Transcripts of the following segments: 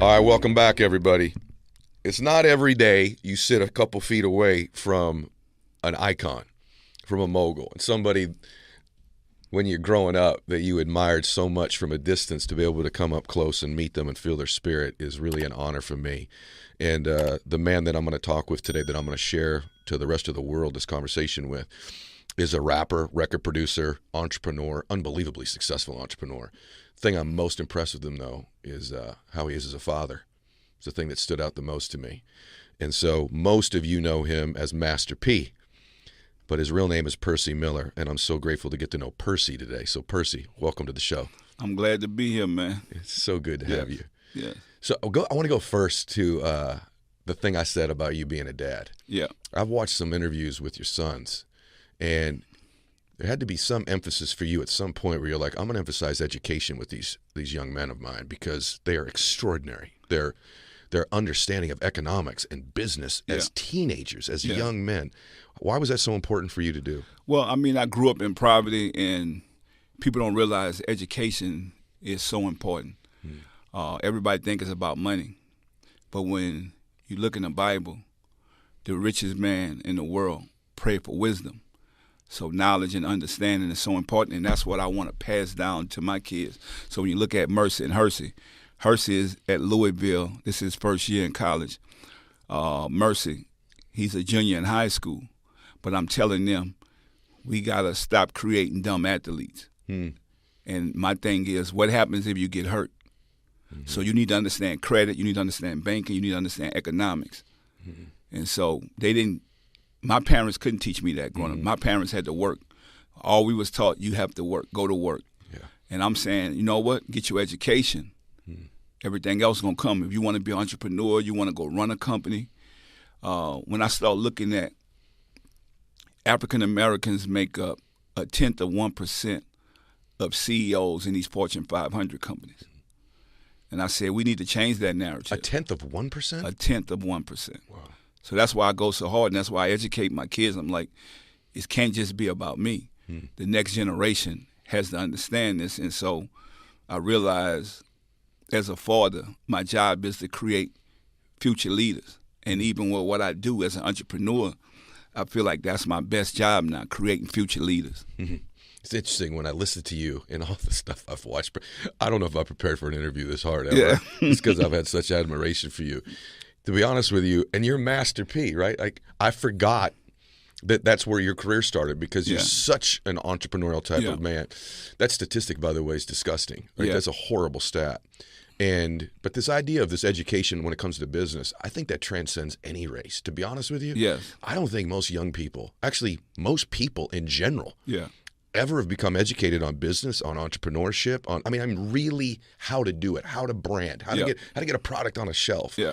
All right, welcome back, everybody. It's not every day you sit a couple feet away from an icon, from a mogul, and somebody when you're growing up that you admired so much from a distance. To be able to come up close and meet them and feel their spirit is really an honor for me. And the man that I'm going to talk with today, that I'm going to share to the rest of the world this conversation with, is a rapper, record producer, entrepreneur, unbelievably successful entrepreneur. The thing I'm most impressed with him, though, is how he is as a father. It's the thing that stood out the most to me. And so most of you know him as Master P, but his real name is Percy Miller, and I'm so grateful to get to know Percy today. So Percy, welcome to the show. I'm glad to be here, man. It's so good to have you. Yeah. So I want to go first to the thing I said about you being a dad. Yeah. I've watched some interviews with your sons, and there had to be some emphasis for you at some point where you're like, I'm going to emphasize education with these young men of mine because they are extraordinary. Their understanding of economics and business as teenagers, as young men. Why was that so important for you to do? Well, I mean, I grew up in poverty, and people don't realize education is so important. Everybody thinks it's about money. But when you look in the Bible, the richest man in the world prayed for wisdom. So knowledge and understanding is so important, and that's what I want to pass down to my kids. So when you look at Mercy and Hersey is at Louisville. This is his first year in college. Mercy, he's a junior in high school. But I'm telling them, we got to stop creating dumb athletes. And my thing is, what happens if you get hurt? So you need to understand credit, you need to understand banking, you need to understand economics. And so my parents couldn't teach me that growing up. My parents had to work. All we was taught, you have to work, go to work. Yeah. And I'm saying, you know what, get your education. Everything else is going to come. If you want to be an entrepreneur, you want to go run a company. When I start looking at African Americans make up 0.1% of CEOs in these Fortune 500 companies. And I said, we need to change that narrative. 1/10%? 1/10%. Wow. So that's why I go so hard, and that's why I educate my kids. I'm like, it can't just be about me. The next generation has to understand this. And so I realized as a father, my job is to create future leaders. And even with what I do as an entrepreneur, I feel like that's my best job now, creating future leaders. It's interesting when I listen to you and all the stuff I've watched. I don't know if I prepared for an interview this hard ever. Yeah. It's because I've had such admiration for you. To be honest with you, and you're Master P, right? Like, I forgot that's where your career started because you're such an entrepreneurial type of man. That statistic, by the way, is disgusting. Right? That's a horrible stat. But this idea of this education when it comes to business, I think that transcends any race. To be honest with you, I don't think most young people, actually most people in general, ever have become educated on business, on entrepreneurship, on really how to do it, how to brand, how to get a product on a shelf. Yeah.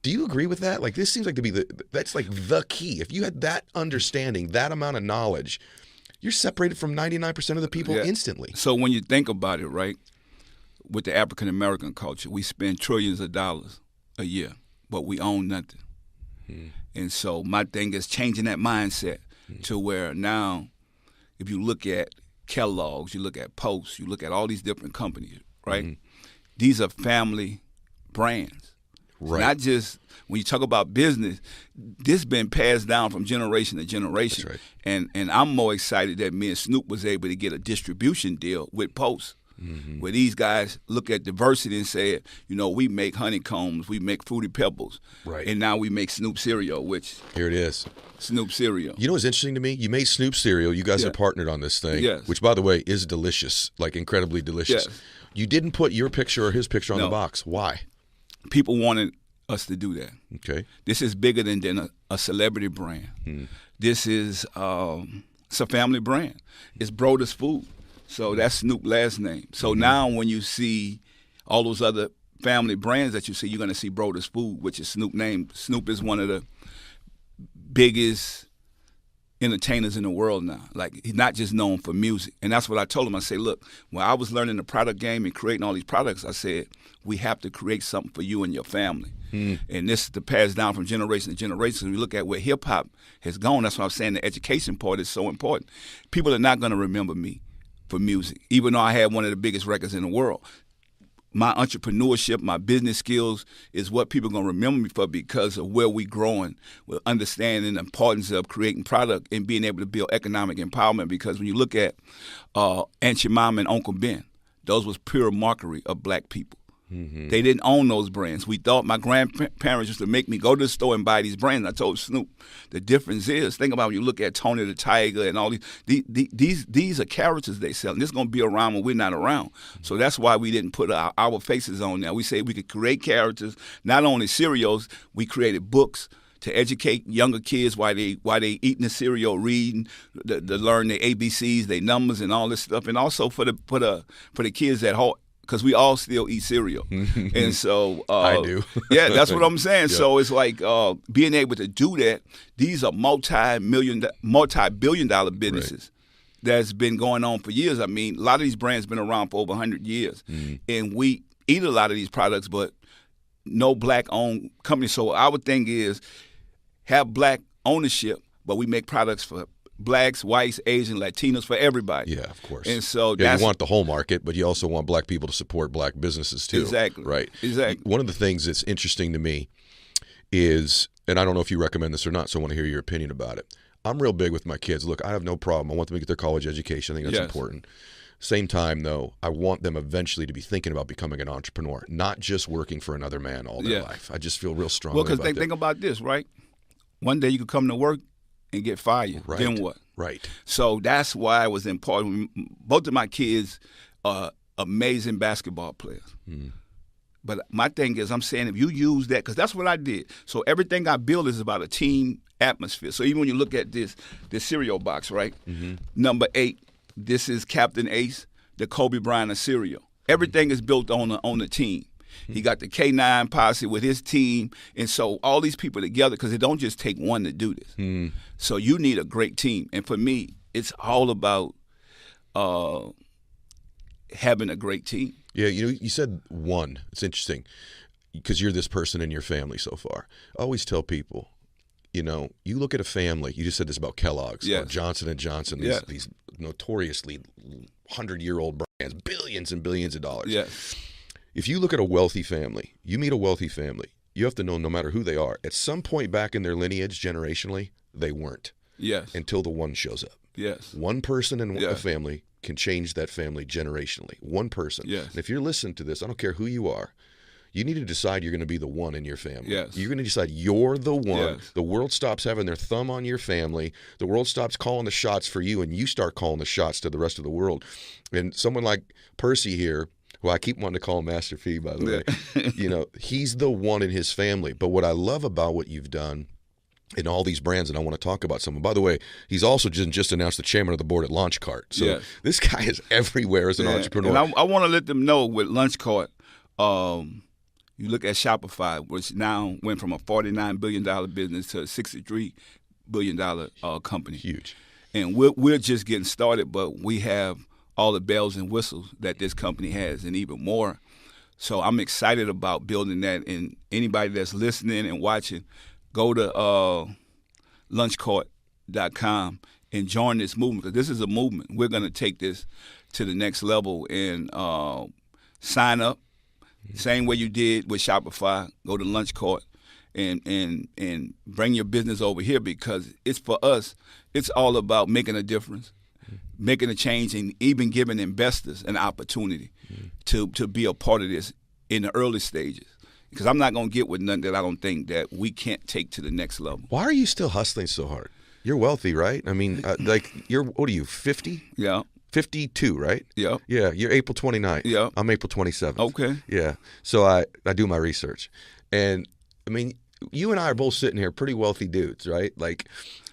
Do you agree with that? Like, this seems like to be that's like the key. If you had that understanding, that amount of knowledge, you're separated from 99% of the people instantly. So when you think about it, right, with the African American culture, we spend trillions of dollars a year, but we own nothing. And so my thing is changing that mindset to where now, if you look at Kellogg's, you look at Post, you look at all these different companies, right? These are family brands. Right. Not just when you talk about business, this has been passed down from generation to generation. That's right. And I'm more excited that me and Snoop was able to get a distribution deal with Post. Where these guys look at diversity and say, you know, we make honeycombs, we make Fruity Pebbles, and now we make Snoop cereal, which here it is, Snoop cereal. You know what's interesting to me? You made Snoop cereal. You guys are partnered on this thing, which, by the way, is delicious, like incredibly delicious. You didn't put your picture or his picture on the box. Why? People wanted us to do that. Okay. This is bigger than a celebrity brand. This is it's a family brand. It's Broder's Food. So that's Snoop's last name. So now when you see all those other family brands that you see, you're going to see Broder's Food, which is Snoop's name. Snoop is one of the biggest entertainers in the world now. Like, he's not just known for music. And that's what I told him. I said, look, when I was learning the product game and creating all these products, I said, we have to create something for you and your family. And this is to pass down from generation to generation. We look at where hip-hop has gone. That's why I'm saying the education part is so important. People are not going to remember me for music, even though I had one of the biggest records in the world. my entrepreneurship, my business skills is what people are going to remember me for because of where we're growing, with understanding the importance of creating product and being able to build economic empowerment. Because when you look at Aunt Jemima and Uncle Ben, those was pure mockery of black people. Mm-hmm. They didn't own those brands. We thought my grandparents used to make me go to the store and buy these brands. I told Snoop, the difference is, think about when you look at Tony the Tiger and all these are characters they sell. And this is going to be around when we're not around. So that's why we didn't put our faces on there. We say we could create characters, not only cereals, we created books to educate younger kids while they eating the cereal, reading, to learn their ABCs, their numbers, and all this stuff, and also for the kids at home. Because we all still eat cereal. And so I do. Yeah, that's what I'm saying. Yeah. So it's like being able to do that. These are multi-billion-dollar businesses that's been going on for years. I mean, a lot of these brands been around for over 100 years. And we eat a lot of these products, but no black-owned company. So our thing is have black ownership, but we make products for blacks, whites, Asians, Latinos, for everybody. Yeah, of course. And so you want the whole market, but you also want black people to support black businesses too. Exactly. Right. Exactly. One of the things that's interesting to me is, and I don't know if you recommend this or not, so I want to hear your opinion about it. I'm real big with my kids. Look, I have no problem. I want them to get their college education. I think that's important. Same time, though, I want them eventually to be thinking about becoming an entrepreneur, not just working for another man all their life. I just feel real strongly about that. Well, because think about this, right? One day you could come to work and get fired. Right. Then what? Right. So that's why it was important. Both of my kids are amazing basketball players. But my thing is, I'm saying if you use that, because that's what I did. So everything I build is about a team atmosphere. So even when you look at this cereal box, right? Number 8, this is Captain Ace, the Kobe Bryant of cereal. Everything is built on the team. He got the K9 posse with his team. And so all these people together, because it don't just take one to do this. So you need a great team. And for me, it's all about having a great team. Yeah, you said one. It's interesting because you're this person in your family so far. I always tell people, you look at a family. You just said this about Kellogg's, or Johnson & Johnson, these notoriously 100-year-old brands, billions and billions of dollars. Yes. If you look at a wealthy family, you meet a wealthy family, you have to know no matter who they are, at some point back in their lineage, generationally, they weren't. Yes. Until the one shows up. Yes. One person in a family can change that family generationally. One person. Yes. And if you're listening to this, I don't care who you are, you need to decide you're going to be the one in your family. Yes. You're going to decide you're the one. Yes. The world stops having their thumb on your family. The world stops calling the shots for you, and you start calling the shots to the rest of the world. And someone like Percy here, who I keep wanting to call him Master P, by the way, he's the one in his family. But what I love about what you've done in all these brands, and I want to talk about some. By the way, he's also just announced the chairman of the board at LaunchCart. So this guy is everywhere as an entrepreneur. And I want to let them know with LaunchCart, you look at Shopify, which now went from a $49 billion business to a $63 billion company. Huge. And we're just getting started, but we have all the bells and whistles that this company has and even more. So I'm excited about building that. And anybody that's listening and watching, go to lunchcart.com and join this movement, because this is a movement. We're going to take this to the next level and sign up. Same way you did with Shopify. Go to LaunchCart and bring your business over here, because it's for us. It's all about making a difference, making a change, and even giving investors an opportunity to be a part of this in the early stages. Because I'm not going to get with nothing that I don't think that we can't take to the next level. Why are you still hustling so hard? You're wealthy, right? I mean, what are you, 50? Yeah. 52, right? Yeah. Yeah, you're April 29th. Yeah. I'm April 27th. Okay. Yeah. So I do my research. And, I mean, you and I are both sitting here pretty wealthy dudes, right?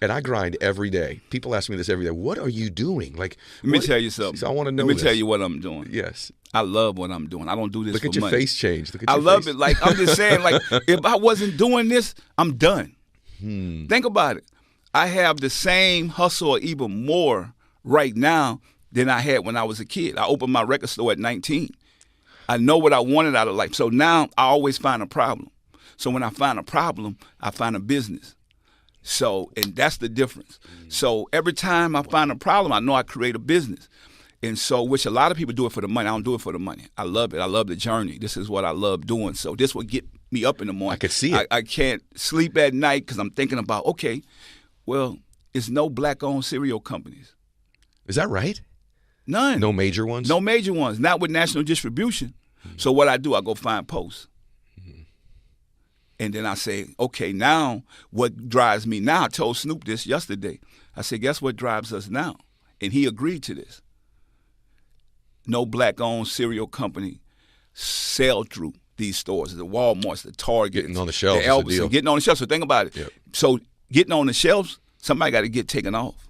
And I grind every day. People ask me this every day. What are you doing? Let me tell you something. So I want to know Let me tell you what I'm doing. Yes. I love what I'm doing. I don't do this for money. Look at your face change. I love it. I'm just saying, if I wasn't doing this, I'm done. Think about it. I have the same hustle or even more right now than I had when I was a kid. I opened my record store at 19. I know what I wanted out of life. So now I always find a problem. So when I find a problem, I find a business. So, and that's the difference. So every time I find a problem, I know I create a business. And so, which a lot of people do it for the money. I don't do it for the money. I love it. I love the journey. This is what I love doing. So this will get me up in the morning. I could see it. I can't sleep at night because I'm thinking about, okay, well, it's no black-owned cereal companies. Is that right? None. No major ones? No major ones. Not with national distribution. So what I do, I go find posts. And then I say, okay, now what drives me now? I told Snoop this yesterday. I said, guess what drives us now? And he agreed to this. No black-owned cereal company sell through these stores, the Walmarts, the Targets, getting on the shelves, the Albertsons, getting on the shelves. So think about it. Yep. So getting on the shelves, somebody got to get taken off.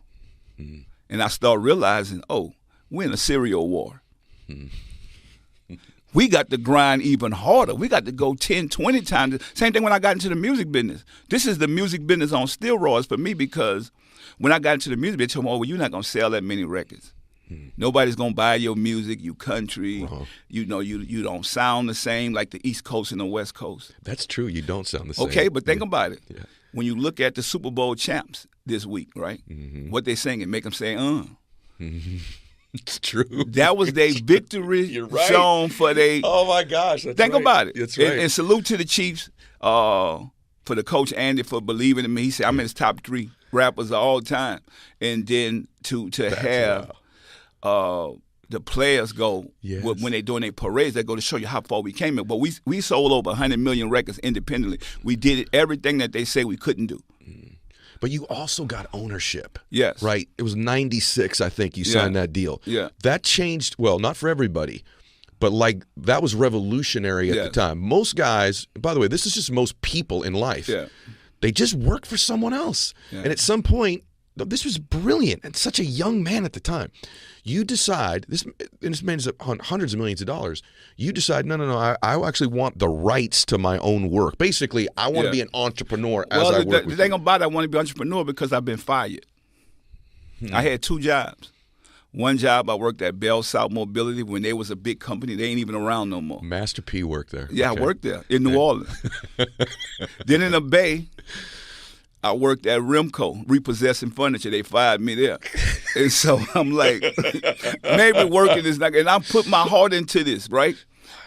Mm-hmm. And I start realizing, oh, we're in a cereal war. Mm-hmm. We got to grind even harder. We got to go 10, 20 times. Same thing when I got into the music business. This is the music business on steroids for me because when I got into the music business, they told me, oh, well, you're not going to sell that many records. Nobody's gonna buy your music. You country, you know, you don't sound the same like the East Coast and the West Coast. That's true. You don't sound the same. Okay, but think about it. Yeah. When you look at the Super Bowl champs this week, right? Mm-hmm. What they singing make them say, Mm-hmm. It's true. That was their victory right. song for they. Oh my gosh! That's think right. about it. That's right. And salute to the Chiefs for the coach Andy for believing in me. He said I'm in his top 3 rappers of all time, and then to have. The players go when they're doing their parades. They go to show you how far we came. But we sold over 100 million records independently. We did everything that they say we couldn't do. But you also got ownership. Yes. Right? It was 96, I think, you signed that deal. Yeah. That changed, well, not for everybody, but like that was revolutionary at the time. Most guys, by the way, this is just most people in life. Yeah. They just work for someone else. Yeah. And at some point, this was brilliant. And such a young man at the time. You decide, this man is on hundreds of millions of dollars. You decide, no, I actually want the rights to my own work. Basically, I want to be an entrepreneur as I work with the thing about it, I want to be an entrepreneur because I've been fired. I had 2 jobs. One job, I worked at Bell South Mobility when they was a big company. They ain't even around no more. Master P worked there. Yeah, okay. I worked there in New Orleans. Then in the Bay, I worked at Rimco, repossessing furniture. They fired me there. And so I'm like, maybe working is not, and I put my heart into this, right?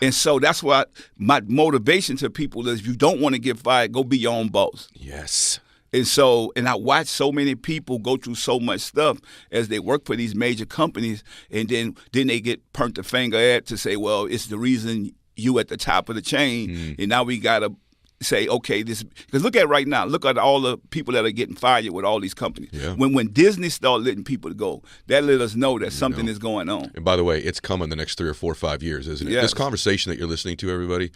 And so that's why my motivation to people is if you don't want to get fired, go be your own boss. Yes. And so, and I watch so many people go through so much stuff as they work for these major companies, and then they get burnt the finger at to say, well, it's the reason you at the top of the chain, and now we got to say, okay, this, because look at right now, look at all the people that are getting fired with all these companies. Yeah. When Disney started letting people go, that let us know that something is going on. And by the way, it's coming the next 3 or 4 or 5 years, isn't it? Yes. This conversation that you're listening to, everybody,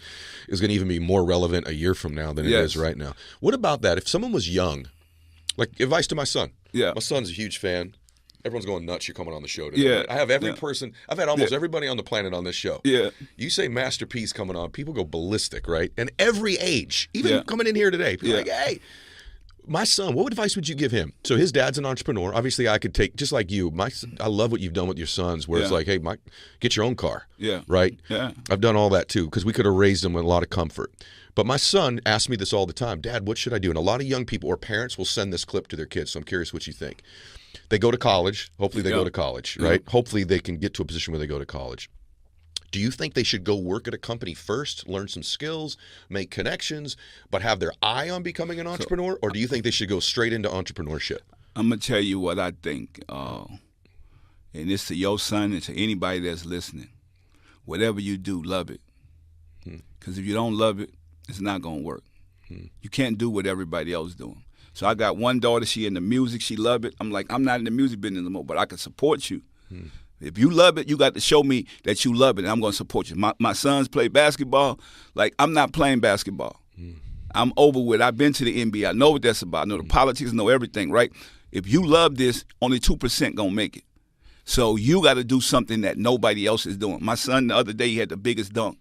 is going to even be more relevant a year from now than it is right now. What about that? If someone was young, like advice to my son. Yeah. My son's a huge fan. Everyone's going nuts. You're coming on the show today. Yeah. I have every person. I've had almost everybody on the planet on this show. Yeah. You say Master P's coming on, people go ballistic, right? And every age, even coming in here today, people are like, hey, my son, what advice would you give him? So his dad's an entrepreneur. Obviously, I could take, just like you, I love what you've done with your sons, where it's like, hey, Mike, get your own car. Yeah. Right? Yeah. I've done all that too, because we could have raised them with a lot of comfort. But my son asks me this all the time, Dad, what should I do? And a lot of young people or parents will send this clip to their kids, so I'm curious what you think. They go to college. Hopefully they go to college, right? Hopefully they can get to a position where they go to college. Do you think they should go work at a company first, learn some skills, make connections, but have their eye on becoming an entrepreneur? Or do you think they should go straight into entrepreneurship? I'm going to tell you what I think. And it's to your son and to anybody that's listening. Whatever you do, love it. Because if you don't love it, it's not going to work. You can't do what everybody else is doing. So I got one daughter, she in the music, she love it. I'm like, I'm not in the music business anymore, but I can support you. If you love it, you got to show me that you love it, and I'm going to support you. My sons play basketball. Like, I'm not playing basketball. I'm over with. I've been to the NBA. I know what that's about. I know the politics, I know everything, right? If you love this, only 2% going to make it. So you got to do something that nobody else is doing. My son, the other day, he had the biggest dunk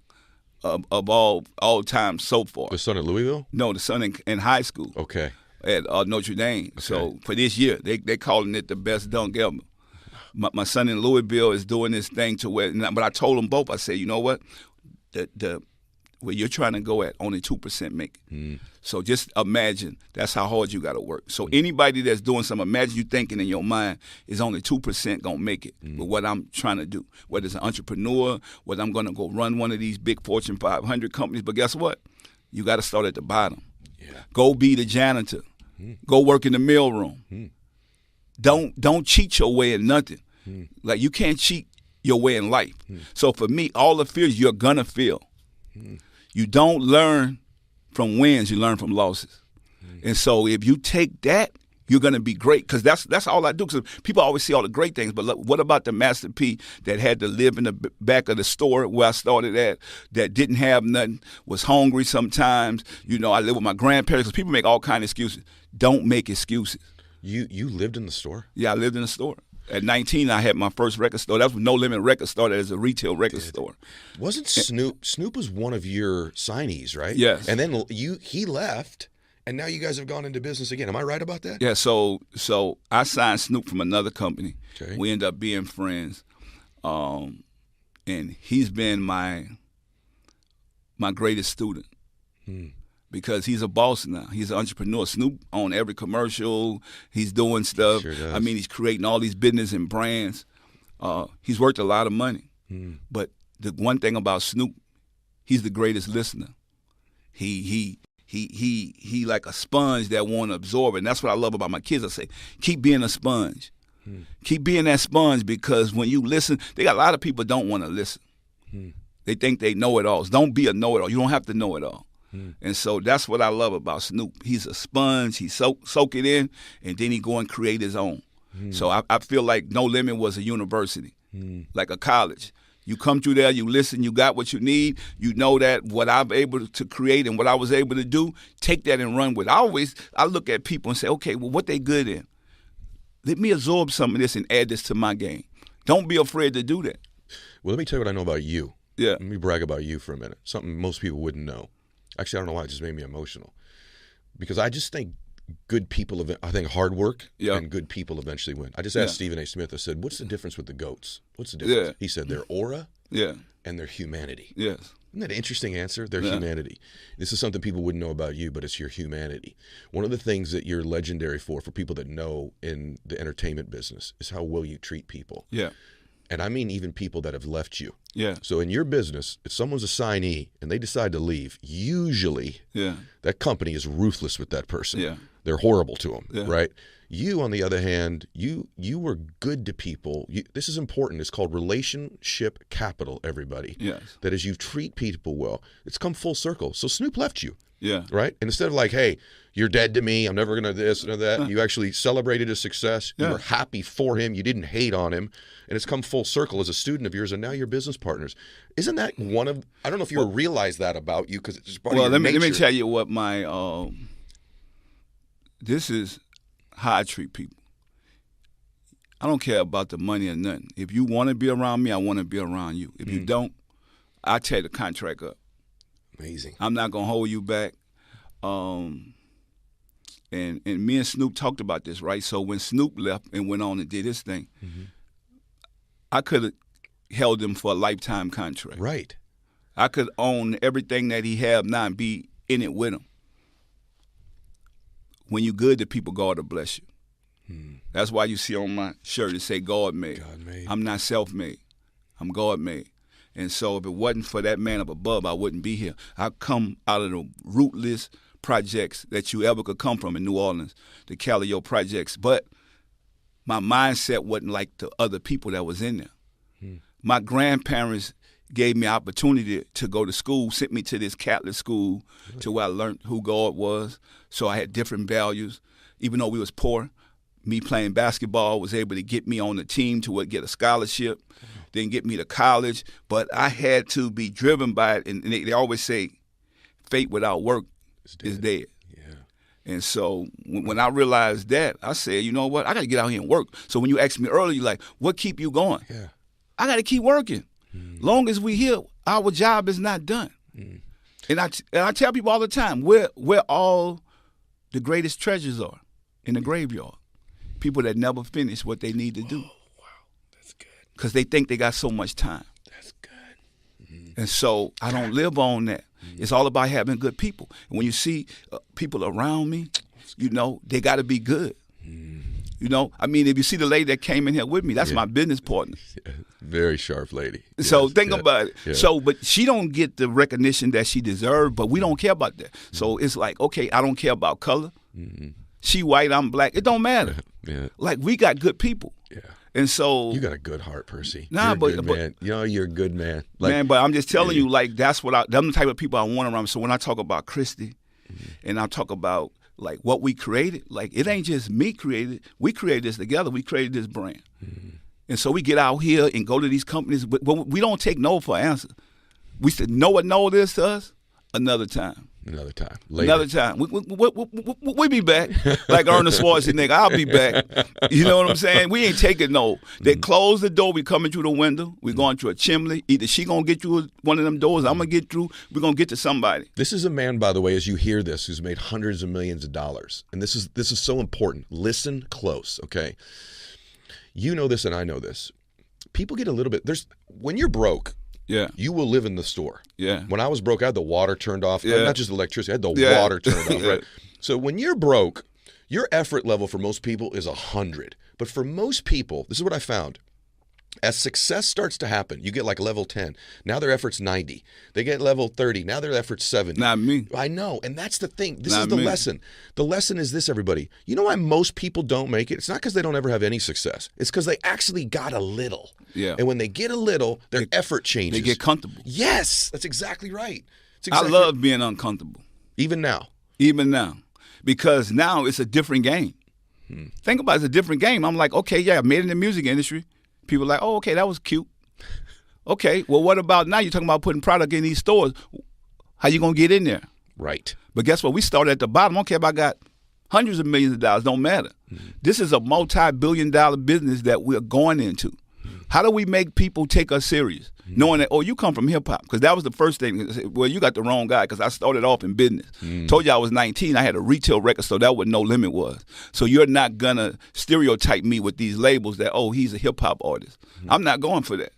of all time so far. The son at Louisville? No, the son in high school. Okay. At Notre Dame. Okay. So for this year, they calling it the best dunk ever. My son in Louisville is doing this thing to where, but I told them both, I said, you know what? where you're trying to go at, only 2% make it. So just imagine that's how hard you got to work. So anybody that's doing something, imagine you thinking in your mind is only 2% going to make it with what I'm trying to do, whether it's an entrepreneur, whether I'm going to go run one of these big Fortune 500 companies. But guess what? You got to start at the bottom. Yeah. Go be the janitor. Go work in the mailroom. Don't cheat your way in nothing. Like you can't cheat your way in life. So for me, all the fears you're gonna feel. You don't learn from wins, you learn from losses. And so if you take that, you're gonna be great. Because that's all I do. Because people always see all the great things, but look, what about the Master P that had to live in the back of the store where I started at, that didn't have nothing, was hungry sometimes. You know, I lived with my grandparents. Because people make all kind of excuses. Don't make excuses. You lived in the store? Yeah, I lived in the store. At 19, I had my first record store. That was No Limit Record started as a retail record store. Wasn't Snoop? Snoop was one of your signees, right? Yes. And then he left, and now you guys have gone into business again. Am I right about that? Yeah. So I signed Snoop from another company. Okay. We ended up being friends, and he's been my greatest student. Because he's a boss now. He's an entrepreneur. Snoop on every commercial. He's doing stuff. Sure does. I mean, he's creating all these business and brands. He's worth a lot of money. But the one thing about Snoop, he's the greatest listener. He like a sponge that want to absorb it. And that's what I love about my kids. I say, keep being a sponge. Keep being that sponge, because when you listen, they got a lot of people don't want to listen. They think they know it all. Don't be a know-it-all. You don't have to know it all. And so that's what I love about Snoop. He's a sponge. He soak it in, and then he go and create his own. So I feel like No Limit was a university, like a college. You come through there, you listen, you got what you need. You know that what I'm able to create and what I was able to do, take that and run with it. I look at people and say, okay, well, what they good in? Let me absorb some of this and add this to my game. Don't be afraid to do that. Well, let me tell you what I know about you. Yeah. Let me brag about you for a minute. Something most people wouldn't know. Actually, I don't know why it just made me emotional. Because I just think good people, I think hard work and good people eventually win. I just asked Stephen A. Smith, I said, what's the difference with the GOATs? What's the difference? Yeah. He said their aura and their humanity. Yes. Isn't that an interesting answer? Their humanity. This is something people wouldn't know about you, but it's your humanity. One of the things that you're legendary for people that know in the entertainment business, is how well you treat people. Yeah. And I mean even people that have left you. Yeah. So in your business, if someone's a signee and they decide to leave, usually that company is ruthless with that person. Yeah. They're horrible to them, right? You, on the other hand, you were good to people. This is important. It's called relationship capital, everybody. Yes. That as you treat people well, it's come full circle. So Snoop left you. Yeah. Right? And instead of like, hey, you're dead to me, I'm never going to this and that, you actually celebrated his success. You were happy for him. You didn't hate on him. And it's come full circle as a student of yours, and now you're business partners. Isn't that one of, I don't know if you realize that about you, because it's just part of your nature. Let me tell you what my, this is how I treat people. I don't care about the money or nothing. If you want to be around me, I want to be around you. If you don't, I tear the contract up. Amazing. I'm not going to hold you back. And me and Snoop talked about this, right? So when Snoop left and went on and did his thing, I could have held him for a lifetime contract. Right. I could own everything that he have now and be in it with him. When you good to people, God will bless you. That's why you see on my shirt it say God made. God made. I'm not self-made. I'm God made. And so if it wasn't for that man up above, I wouldn't be here. I come out of the rootless projects that you ever could come from in New Orleans, the Calio projects. But my mindset wasn't like the other people that was in there. My grandparents gave me opportunity to go to school, sent me to this Catholic school to where I learned who God was. So I had different values. Even though we was poor, me playing basketball was able to get me on the team to get a scholarship, then get me to college. But I had to be driven by it. And they always say, faith without work is dead. Yeah. And so when I realized that, I said, you know what? I got to get out here and work. So when you asked me earlier, you're like, what keep you going? Yeah. I got to keep working. Long as we here, our job is not done. And I tell people all the time, where all the greatest treasures are, in the graveyard. People that never finish what they need to do. Oh, wow. That's good. Because they think they got so much time. That's good. And so I don't live on that. It's all about having good people. And when you see people around me, they got to be good. I mean, if you see the lady that came in here with me, that's my business partner. Yeah. Very sharp lady. So think about it. Yeah. So, but she don't get the recognition that she deserves, but we don't care about that. So it's like, okay, I don't care about color. She white, I'm black. It don't matter. Yeah. Like, we got good people. Yeah. And so you got a good heart, Percy. Nah, you're a good man. You're a good man. Man, but I'm just telling you, like, that's them the type of people I want around me. So when I talk about Christy and I talk about like what we created, like, it ain't just me created. We created this together. We created this brand. And so we get out here and go to these companies, but we don't take no for an answer. We said, know what no is to us? Another time. Another time. Later. Another time. We be back. Like Arnold Schwarzenegger, I'll be back. You know what I'm saying? We ain't taking no. They close the door, we coming through the window, we going through a chimney. Either she going to get through one of them doors, I'm going to get through, we're going to get to somebody. This is a man, by the way, as you hear this, who's made hundreds of millions of dollars. And this is so important. Listen close, okay? You know this and I know this. People get a little bit, when you're broke, you will live in the store. Yeah. When I was broke, I had the water turned off. Yeah. Not just electricity, I had the water turned off. Right. So when you're broke, your effort level for most people is 100. But for most people, this is what I found. As success starts to happen, you get like level 10. Now their effort's 90. They get level 30. Now their effort's 70. Not me. I know. And that's the thing. This is the lesson. The lesson is this, everybody. You know why most people don't make it? It's not because they don't ever have any success. It's because they actually got a little. Yeah. And when they get a little, their effort changes. They get comfortable. Yes. That's exactly right. I love being uncomfortable. Even now. Even now. Because now it's a different game. Think about it, it's a different game. I'm like, okay, I made it in the music industry. People are like, oh, okay, that was cute. Okay, well, what about now? You're talking about putting product in these stores. How you going to get in there? Right. But guess what? We started at the bottom. I don't care if I got hundreds of millions of dollars. Don't matter. This is a multi-billion-dollar business that we're going into. How do we make people take us serious? Knowing that, oh, you come from hip-hop. Because that was the first thing. Well, you got the wrong guy because I started off in business. Told you I was 19. I had a retail record store. That's what No Limit was. So you're not going to stereotype me with these labels that, oh, he's a hip-hop artist. I'm not going for that.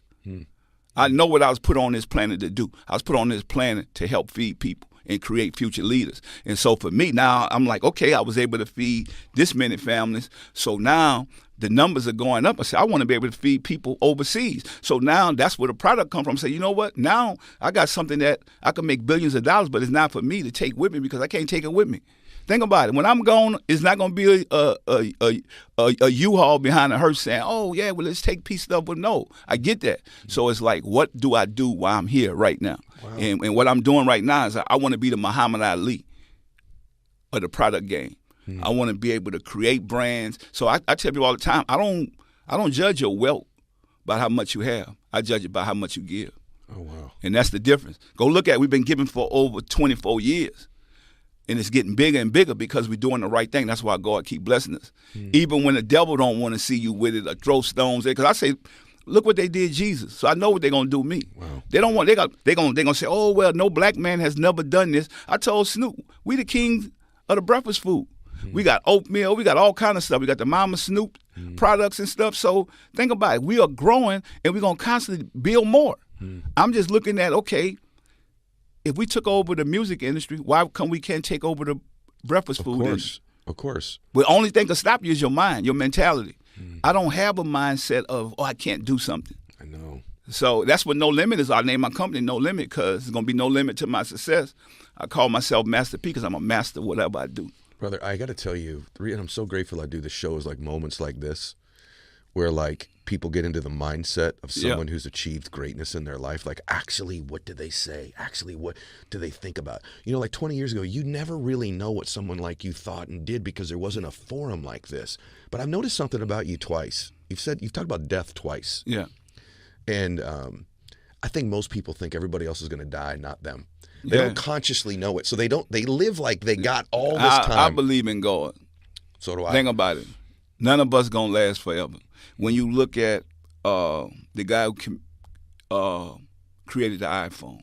I know what I was put on this planet to do. I was put on this planet to help feed people and create future leaders. And so for me, now I'm like, okay, I was able to feed this many families. So now the numbers are going up. I said, I want to be able to feed people overseas. So now that's where the product comes from. I say, you know what? Now I got something that I can make billions of dollars, but it's not for me to take with me because I can't take it with me. Think about it. When I'm gone, it's not going to be a U-Haul behind a hearse saying, oh, yeah, well, let's take piece stuff. But no, I get that. So it's like, what do I do while I'm here right now? Wow. And what I'm doing right now is I want to be the Muhammad Ali of the product game. I want to be able to create brands. So I tell people all the time, I don't judge your wealth by how much you have. I judge it by how much you give. Oh, wow. And that's the difference. Go look at it. We've been giving for over 24 years. And it's getting bigger and bigger because we're doing the right thing. That's why God keep blessing us. Even when the devil don't want to see you with it or throw stones there. Because I say, look what they did Jesus. So I know what they're going to do me. Wow. They don't want, they're going to say, oh, well, no black man has never done this. I told Snoop, we the kings of the breakfast food. We got oatmeal. We got all kind of stuff. We got the Mama Snoop products and stuff. So think about it. We are growing, and we're going to constantly build more. I'm just looking at, okay, if we took over the music industry, why come we can't take over the breakfast food industry? Of course. But the only thing can stop you is your mind, your mentality. I don't have a mindset of, oh, I can't do something. I know. So that's what No Limit is. I name my company No Limit because there's going to be no limit to my success. I call myself Master P because I'm a master of whatever I do. Brother, I got to tell you, and I'm so grateful I do the shows like moments like this where like people get into the mindset of someone who's achieved greatness in their life. Like, actually, what do they say? Actually, what do they think about? You know, like 20 years ago, you never really know what someone like you thought and did because there wasn't a forum like this. But I've noticed something about you twice. You've talked about death twice. Yeah. And I think most people think everybody else is going to die, not them. They don't consciously know it. So they live like they got all this time. I believe in God. So do I. Think about it. None of us going to last forever. When you look at the guy who created the iPhone.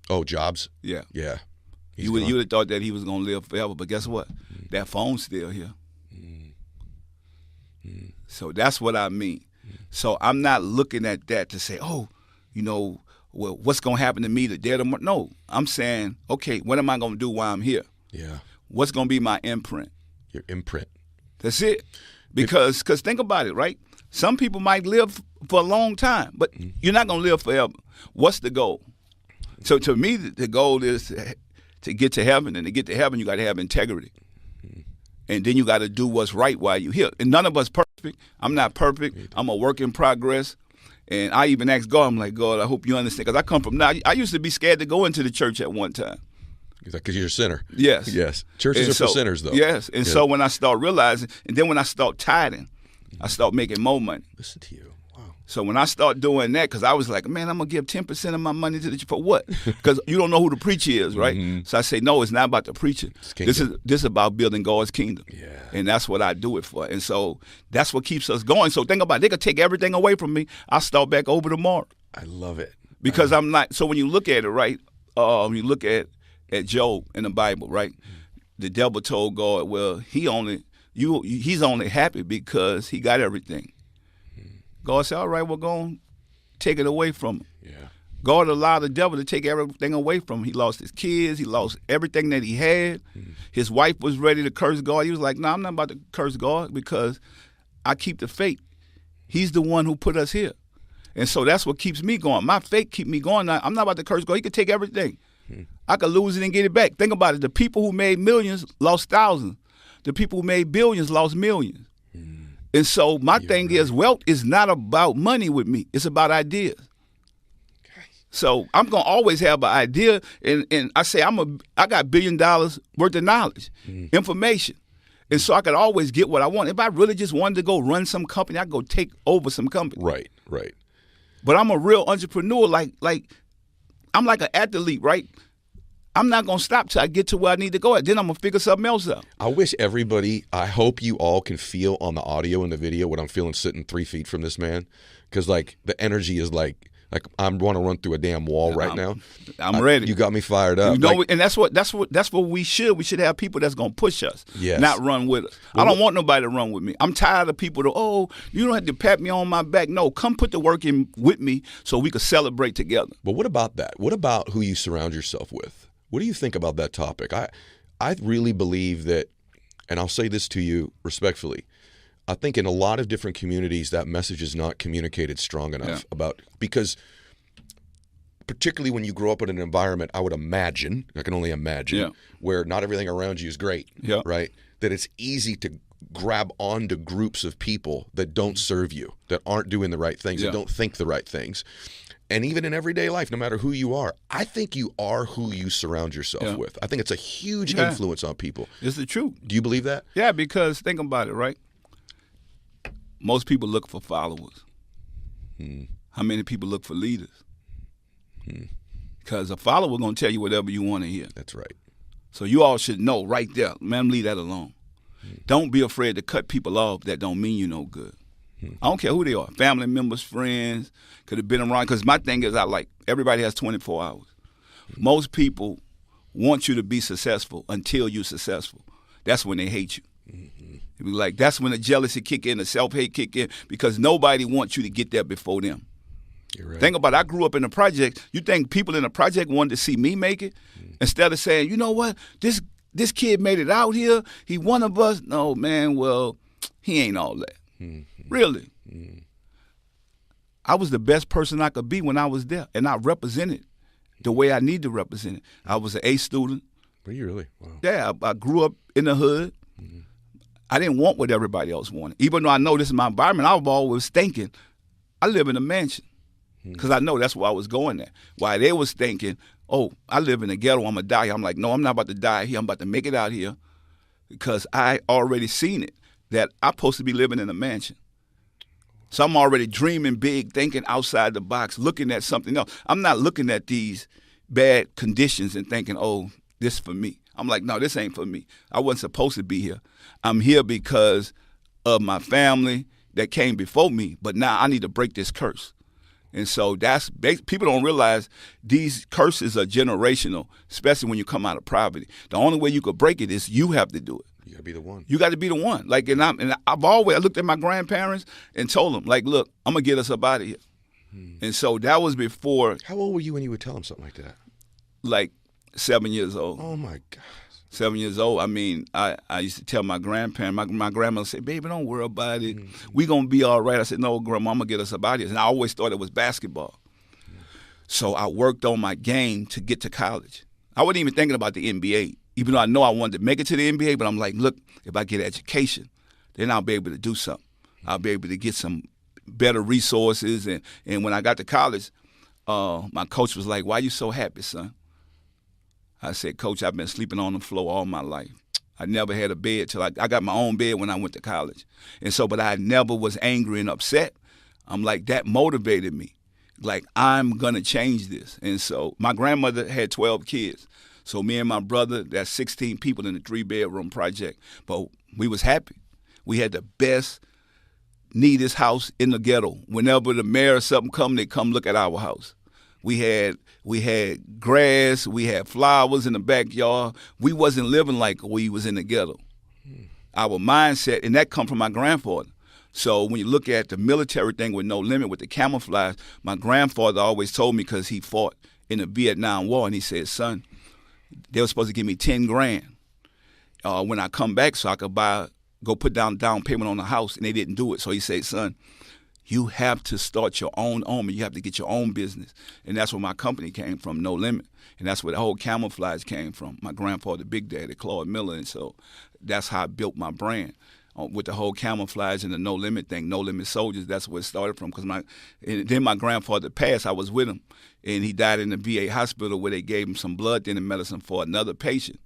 Oh, Jobs? Yeah. Yeah. You would have thought that he was going to live forever. But guess what? That phone's still here. So that's what I mean. So I'm not looking at that to say, oh, you know, well, what's going to happen to me the day of tomorrow? No, I'm saying, okay, what am I going to do while I'm here? Yeah. What's going to be my imprint? Your imprint. That's it. Because think about it, right? Some people might live for a long time, but you're not going to live forever. What's the goal? So to me, the goal is to get to heaven, and to get to heaven, you got to have integrity. And then you got to do what's right while you're here. And none of us perfect. I'm not perfect. I'm a work in progress. And I even asked God, I'm like, God, I hope you understand. Because I come from now. I used to be scared to go into the church at one time. Because you're a sinner. Yes. Yes. Churches are for sinners, though. Yes. And so when I start realizing, and then when I start tithing, I start making more money. Listen to you. Wow. So when I start doing that, because I was like, man, I'm going to give 10% of my money to the church. For what? Because you don't know who the preacher is, right? Mm-hmm. So I say, no, it's not about the preacher. This is about building God's kingdom. Yeah. And that's what I do it for. And so that's what keeps us going. So think about it. They could take everything away from me. I'll start back over tomorrow. I love it. Because I'm not. So when you look at it, right, you look at Job in the Bible, right? The devil told God, well, he's only happy because he got everything. God said, all right, we're going to take it away from him. Yeah. God allowed the devil to take everything away from him. He lost his kids. He lost everything that he had. His wife was ready to curse God. He was like, no, I'm not about to curse God because I keep the faith. He's the one who put us here. And so that's what keeps me going. My faith keeps me going. I'm not about to curse God. He could take everything. I could lose it and get it back. Think about it. The people who made millions lost thousands. The people who made billions lost millions. And so my thing is, wealth is not about money with me. It's about ideas. Okay. So I'm going to always have an idea. And I say I got $1 billion worth of knowledge, information. And so I could always get what I want. If I really just wanted to go run some company, I could go take over some company. Right, right. But I'm a real entrepreneur. Like I'm like an athlete, right? I'm not going to stop till I get to where I need to go at. Then I'm going to figure something else out. I hope you all can feel on the audio and the video what I'm feeling sitting 3 feet from this man. Because, like, the energy is like I want to run through a damn wall right now. I'm ready. You got me fired up. You know, and that's what we should. We should have people that's going to push us, not run with us. Well, I don't want nobody to run with me. I'm tired of people you don't have to pat me on my back. No, come put the work in with me so we can celebrate together. But what about that? What about who you surround yourself with? What do you think about that topic? I really believe that, and I'll say this to you respectfully, I think in a lot of different communities that message is not communicated strong enough because particularly when you grow up in an environment, I can only imagine, where not everything around you is great, right? That it's easy to grab onto groups of people that don't serve you, that aren't doing the right things, that don't think the right things. And even in everyday life, no matter who you are, I think you are who you surround yourself with. I think it's a huge influence on people. It's the truth. Do you believe that? Yeah, because think about it, right? Most people look for followers. How many people look for leaders? Because a follower going to tell you whatever you want to hear. That's right. So you all should know right there, man, leave that alone. Don't be afraid to cut people off that don't mean you no good. I don't care who they are, family members, friends, could have been around. Because my thing is, everybody has 24 hours. Most people want you to be successful until you're successful. That's when they hate you. Like that's when the jealousy kick in, the self-hate kick in, because nobody wants you to get there before them. You're right. Think about it. I grew up in a project. You think people in a project wanted to see me make it? Instead of saying, you know what, this kid made it out here. He one of us. No, man, well, he ain't all that. Really. I was the best person I could be when I was there, and I represented the way I need to represent it. I was an A student. Were you really? Wow. Yeah, I grew up in the hood. I didn't want what everybody else wanted. Even though I know this is my environment, I was always thinking, I live in a mansion, because I know that's where I was going at. While they was thinking, oh, I live in the ghetto, I'm going to die here. I'm like, no, I'm not about to die here. I'm about to make it out here, because I already seen it, that I'm supposed to be living in a mansion. So I'm already dreaming big, thinking outside the box, looking at something else. I'm not looking at these bad conditions and thinking, oh, this for me. I'm like, no, this ain't for me. I wasn't supposed to be here. I'm here because of my family that came before me, but now I need to break this curse. And so people don't realize these curses are generational, especially when you come out of poverty. The only way you could break it is you have to do it. You got to be the one. You got to be the one. Like, I looked at my grandparents and told them, like, look, I'm going to get us up out of here. And so that was before, How old were you when you would tell him something like that? like, 7 years old. Oh my gosh. 7 years old. I mean, I used to tell my grandparent, my grandmother said, baby, don't worry about it. We going to be all right. I said, no, grandma, I'm going to get us up out of here. And I always thought it was basketball. So I worked on my game to get to college. I wasn't even thinking about the NBA, even though I know I wanted to make it to the NBA, but I'm like, look, if I get education, then I'll be able to do something. I'll be able to get some better resources. And when I got to college, my coach was like, why you so happy, son? I said, Coach, I've been sleeping on the floor all my life. I never had a bed till I got my own bed when I went to college. And so, but I never was angry and upset. I'm like, that motivated me. Like, I'm going to change this. And so my grandmother had 12 kids. So me and my brother, that's 16 people in the 3-bedroom project. But we was happy. We had the best, neatest house in the ghetto. Whenever the mayor or something come, they come look at our house. We had grass, we had flowers in the backyard. We wasn't living like we was in the ghetto. Our mindset, and that come from my grandfather. So when you look at the military thing with No Limit, with the camouflage, my grandfather always told me, because he fought in the Vietnam War, and he said, son, they were supposed to give me 10 grand when I come back so I could go put down payment on the house, and they didn't do it. So he said, son, you have to start your own army. You have to get your own business. And that's where my company came from, No Limit. And that's where the whole camouflage came from, my grandfather, Big Daddy, Claude Miller. And so that's how I built my brand with the whole camouflage and the No Limit thing, No Limit Soldiers. That's where it started from. Then my grandfather passed. I was with him. And he died in the VA hospital where they gave him some blood thinning medicine for another patient.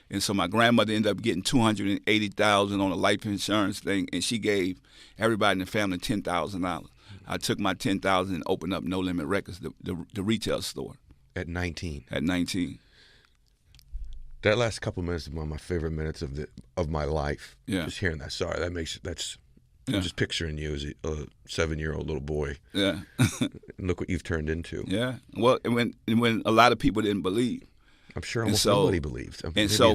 And so my grandmother ended up getting $280,000 on a life insurance thing, and she gave everybody in the family $10,000. I took my $10,000 and opened up No Limit Records, the retail store. At 19. At 19. That last couple minutes is one of my favorite minutes of my life. Yeah. Just hearing that. Sorry, I'm just picturing you as a 7-year-old little boy. Yeah. And look what you've turned into. Yeah. Well, when a lot of people didn't believe. I'm sure almost nobody believed.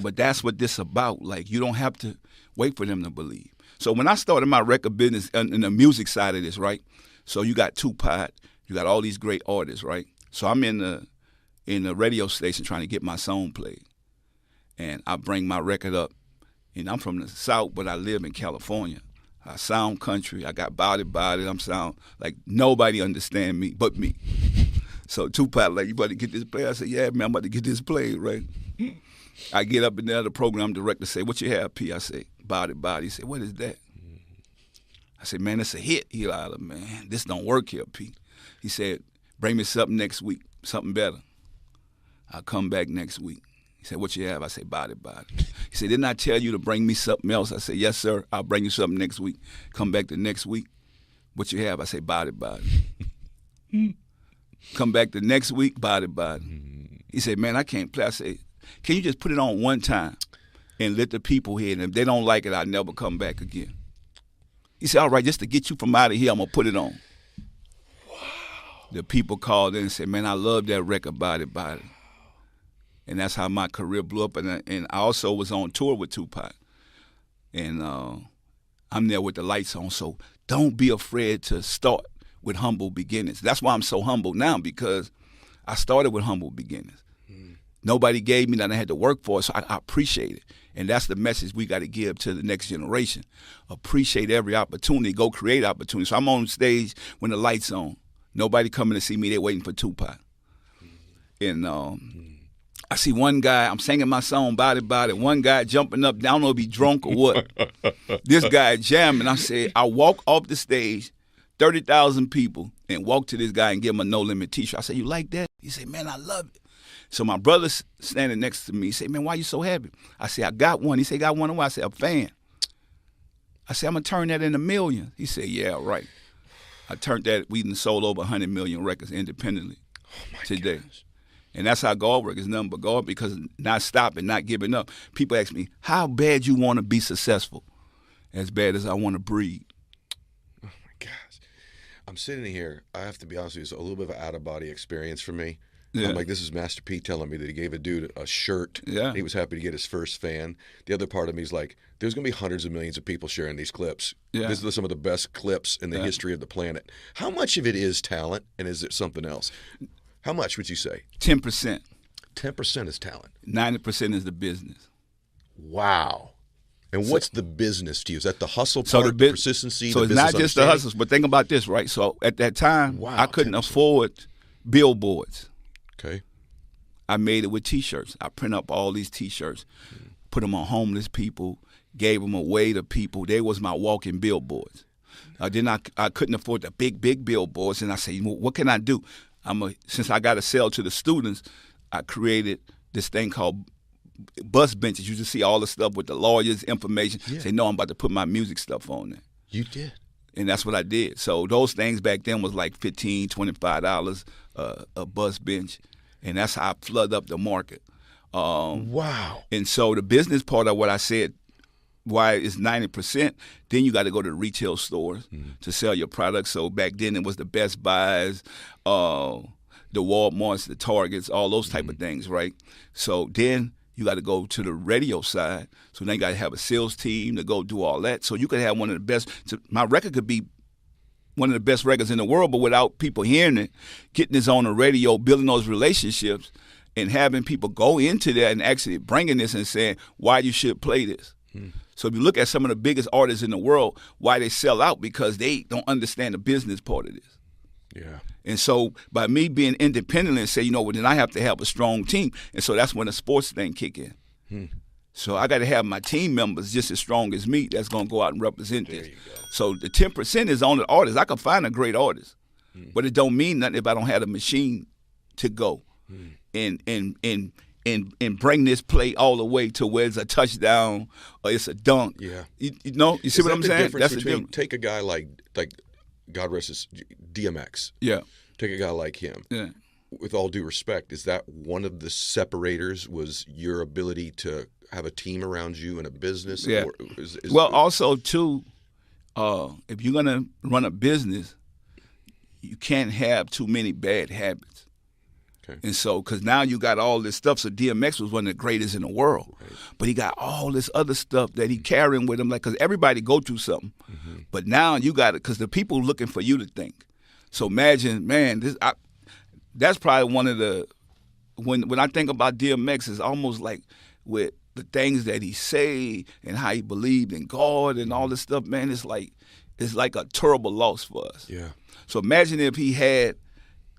But that's what this about. Like, you don't have to wait for them to believe. So when I started my record business in the music side of this, right? So you got Tupac, you got all these great artists, right? So I'm in the radio station trying to get my song played. And I bring my record up. And I'm from the South, but I live in California. I sound country. I got body. I'm sound like nobody understand me but me. So Tupac, like, you about to get this played? I said, yeah, man, I'm about to get this played, right? I get up in there, the program director say, what you have, P? I say, body. He said, what is that? I said, man, it's a hit. He like, man, this don't work here, P. He said, bring me something next week, something better. I'll come back next week. He said, what you have? I said, body. He said, didn't I tell you to bring me something else? I said, yes, sir. I'll bring you something next week. Come back the next week. What you have? I said, body. Come back the next week, body. He said, man, I can't play. I said, can you just put it on one time and let the people hear it? And if they don't like it, I'll never come back again. He said, all right, just to get you from out of here, I'm going to put it on. Wow. The people called in and said, man, I love that record, body. And that's how my career blew up. And I also was on tour with Tupac. And I'm there with the lights on. So don't be afraid to start with humble beginnings. That's why I'm so humble now, because I started with humble beginnings. Nobody gave me that I had to work for, so I appreciate it. And that's the message we got to give to the next generation. Appreciate every opportunity. Go create opportunities. So I'm on stage when the light's on. Nobody coming to see me. They're waiting for Tupac. And I see one guy, I'm singing my song, body. One guy jumping up. I don't know if he drunk or what. This guy jamming. I said, I walk off the stage, 30,000 people, and walk to this guy and give him a No Limit t-shirt. I said, you like that? He said, man, I love it. So my brother's standing next to me. He said, man, why you so happy? I said, I got one. He said, got one of what? I said, a fan. I said, I'm going to turn that into millions. He said, yeah, right. I turned that. We done sold over 100 million records independently today. Gosh. And that's how God works. It's nothing but God, because not stopping, not giving up. People ask me, how bad you want to be successful? As bad as I want to breathe. Oh, my gosh. I'm sitting here. I have to be honest with you. It's a little bit of an out-of-body experience for me. Yeah. I'm like, this is Master P telling me that he gave a dude a shirt. Yeah. He was happy to get his first fan. The other part of me is like, there's going to be hundreds of millions of people sharing these clips. Yeah. These are some of the best clips in the history of the planet. How much of it is talent, and is it something else? How much would you say? 10%. 10% is talent. 90% is the business. Wow. And what's the business to you? Is that the hustle part, So the persistency, So the it's business not just the understanding? hustles, but think about this, right? So at that time, Wow, I couldn't 10%. afford billboards. Okay. I made it with T-shirts. I print up all these T-shirts, put them on homeless people, gave them away to people. They was my walking billboards. Then I couldn't afford the big billboards, and I said, what can I do? Since I got to sell to the students, I created this thing called bus benches. You just see all the stuff with the lawyers' information. Yeah. Say, no, I'm about to put my music stuff on there. You did. And that's what I did. So those things back then was like $15, $25 a bus bench. And that's how I flood up the market. Wow. And so the business part of what I said, why it's 90%, then you got to go to the retail stores to sell your products. So back then it was the Best Buys, the Walmarts, the Targets, all those type of things, right? So then you got to go to the radio side. So then you got to have a sales team to go do all that. So you could have one of the best. So my record could be one of the best records in the world, but without people hearing it, getting this on the radio, building those relationships, and having people go into that and actually bringing this and saying why you should play this. So if you look at some of the biggest artists in the world, why they sell out, because they don't understand the business part of this. Yeah. And so by me being independent and say, well, then I have to have a strong team. And so that's when the sports thing kick in. So I got to have my team members just as strong as me that's going to go out and represent this. you go. So the 10% is on the artist. I can find a great artist, but it don't mean nothing if I don't have a machine to go and bring this play all the way to where it's a touchdown or it's a dunk. Yeah. You see what I'm saying? That's the difference. Take a guy like God rest his DMX. Yeah. Take a guy like him. Yeah. With all due respect, is that one of the separators was your ability to have a team around you in a business? Yeah. Or Also, too, if you're going to run a business, you can't have too many bad habits. Okay. And so, because now you got all this stuff. So DMX was one of the greatest in the world. Right. But he got all this other stuff that he carrying with him, like, because everybody go through something. But now you got it, because the people looking for you to think. So imagine, man, that's probably one of the, when I think about DMX, it's almost like with the things that he say and how he believed in God and all this stuff, man, it's like a terrible loss for us. Yeah. So imagine if he had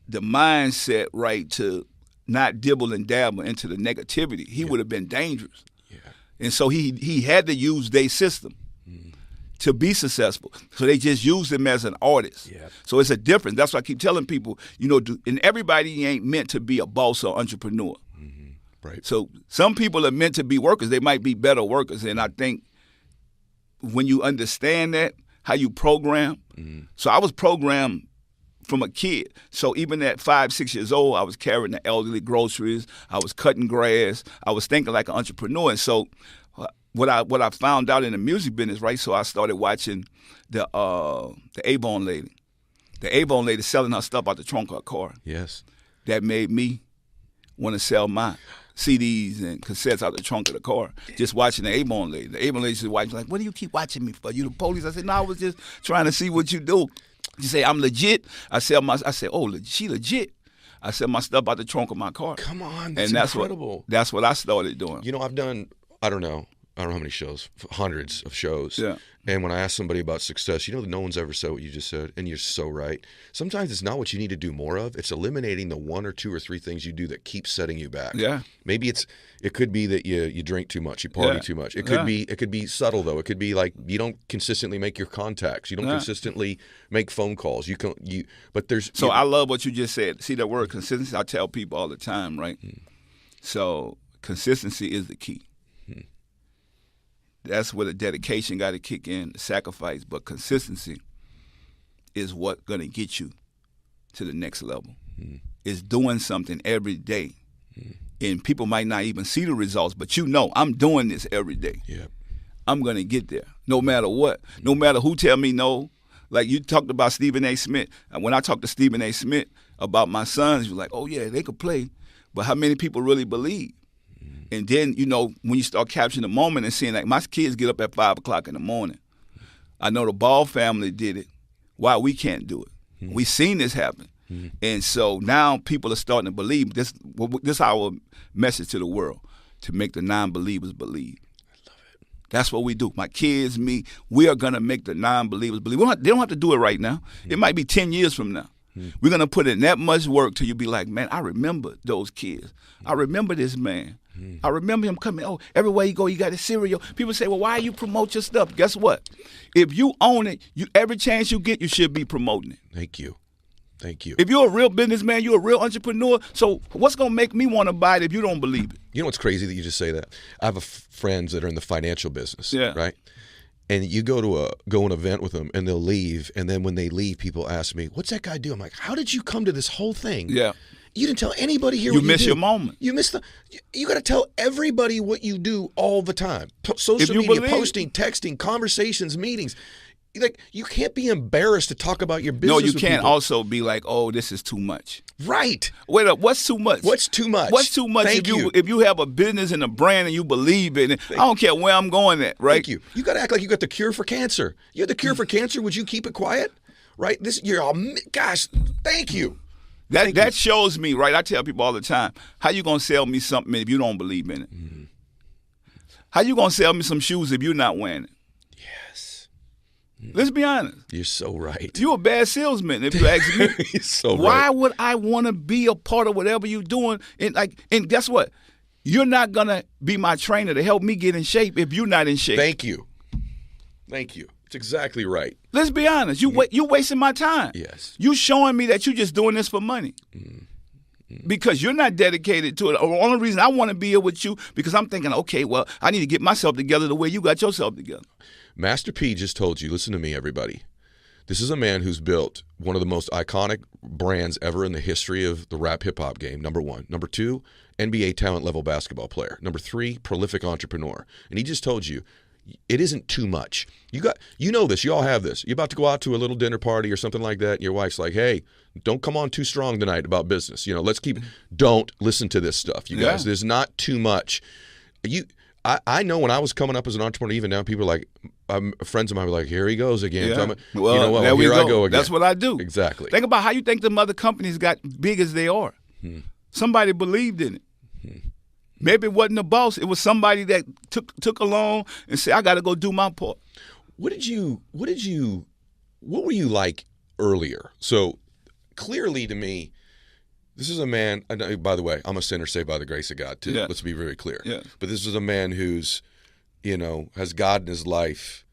the mindset right to not dibble and dabble into the negativity. He would have been dangerous. Yeah. And so he had to use their system to be successful. So they just used him as an artist. Yeah. So it's a difference. That's why I keep telling people, and everybody ain't meant to be a boss or entrepreneur. Right. So some people are meant to be workers. They might be better workers. And I think when you understand that, how you program. So I was programmed from a kid. So even at 5, 6 years old, I was carrying the elderly groceries. I was cutting grass. I was thinking like an entrepreneur. And so what I found out in the music business, right? So I started watching the Avon lady. The Avon lady selling her stuff out the trunk of her car. Yes. That made me want to sell my CDs and cassettes out the trunk of the car, just watching the Avon lady. The Avon lady said, like, what do you keep watching me for? You the police? I said, no, I was just trying to see what you do. She said, I'm legit. I said, oh, she legit. I sell my stuff out the trunk of my car. Come on, and that's incredible. That's what I started doing. I've done, I don't know how many shows, hundreds of shows. Yeah. And when I ask somebody about success, no one's ever said what you just said, and you're so right. Sometimes it's not what you need to do more of. It's eliminating the 1 or 2 or 3 things you do that keep setting you back. Yeah. Maybe it could be that you drink too much, you party too much. It could be subtle though. It could be like you don't consistently make your contacts. You don't consistently make phone calls. But there's. So I love what you just said. See that word consistency? I tell people all the time, right? So consistency is the key. That's where the dedication got to kick in, the sacrifice. But consistency is what's going to get you to the next level. It's doing something every day. And people might not even see the results, but I'm doing this every day. Yeah. I'm going to get there no matter what. No matter who tell me no, Like you talked about Stephen A. Smith. And when I talked to Stephen A. Smith about my sons, he was like, oh, yeah, they could play. But how many people really believe? And then, when you start capturing the moment and seeing, like, my kids get up at 5 o'clock in the morning. I know the Ball family did it. Why we can't do it? We seen this happen. And so now people are starting to believe. This is our message to the world, to make the non-believers believe. I love it. That's what we do. My kids, me, we are going to make the non-believers believe. They don't have to do it right now. It might be 10 years from now. We're going to put in that much work till you be like, man, I remember those kids. I remember this man. I remember him coming, everywhere you go, you got a cereal. People say, well, why you promote your stuff? Guess what? If you own it, every chance you get, you should be promoting it. Thank you. Thank you. If you're a real businessman, you're a real entrepreneur, so what's going to make me want to buy it if you don't believe it? You know what's crazy that you just say that? I have friends that are in the financial business, yeah. right? And you go to an event with them, and they'll leave, and then when they leave, people ask me, what's that guy do? I'm like, how did you come to this whole thing? Yeah. You didn't tell anybody here you what you do. You miss your moment. You miss you got to tell everybody what you do all the time. Social media, posting, texting, conversations, meetings. Like, you can't be embarrassed to talk about your business. No, you with can't people. Also be like, oh, this is too much. Right. Wait up, what's too much? What's too much? What's too much? Thank you. If you have a business and a brand and you believe in it, I don't care where I'm going at, right? Thank you. You got to act like you got the cure for cancer. You have the cure for cancer. Would you keep it quiet? Right? Gosh, thank you. That shows me, right? I tell people all the time, how you going to sell me something if you don't believe in it? Mm-hmm. How you going to sell me some shoes if you're not wearing it? Yes. Let's be honest. You're so right. You're a bad salesman if you ask me. You're so Why right. would I want to be a part of whatever you're doing? And guess what? You're not going to be my trainer to help me get in shape if you're not in shape. Thank you. Thank you. It's exactly right. Let's be honest. You wasting my time. Yes. You showing me that you're just doing this for money. Because you're not dedicated to it. The only reason I want to be here with you, because I'm thinking, okay, well, I need to get myself together the way you got yourself together. Master P just told you, listen to me, everybody. This is a man who's built one of the most iconic brands ever in the history of the rap hip-hop game, number one. Number two, NBA talent-level basketball player. Number three, prolific entrepreneur. And he just told you, it isn't too much. You know this. You all have this. You're about to go out to a little dinner party or something like that. And your wife's like, hey, don't come on too strong tonight about business. Let's keep – don't listen to this stuff, you guys. There's not too much. I know when I was coming up as an entrepreneur, even now, people are like friends of mine were like, here he goes again. Yeah. Well, you know what? Here I go again. That's what I do. Exactly. Think about how you think them other companies got big as they are. Somebody believed in it. Maybe it wasn't the boss. It was somebody that took a loan and said, I got to go do my part. What were you like earlier? So clearly to me, this is a man, by the way, I'm a sinner saved by the grace of God too. Yeah. Let's be very clear. Yeah. But this is a man who's, has God in his life.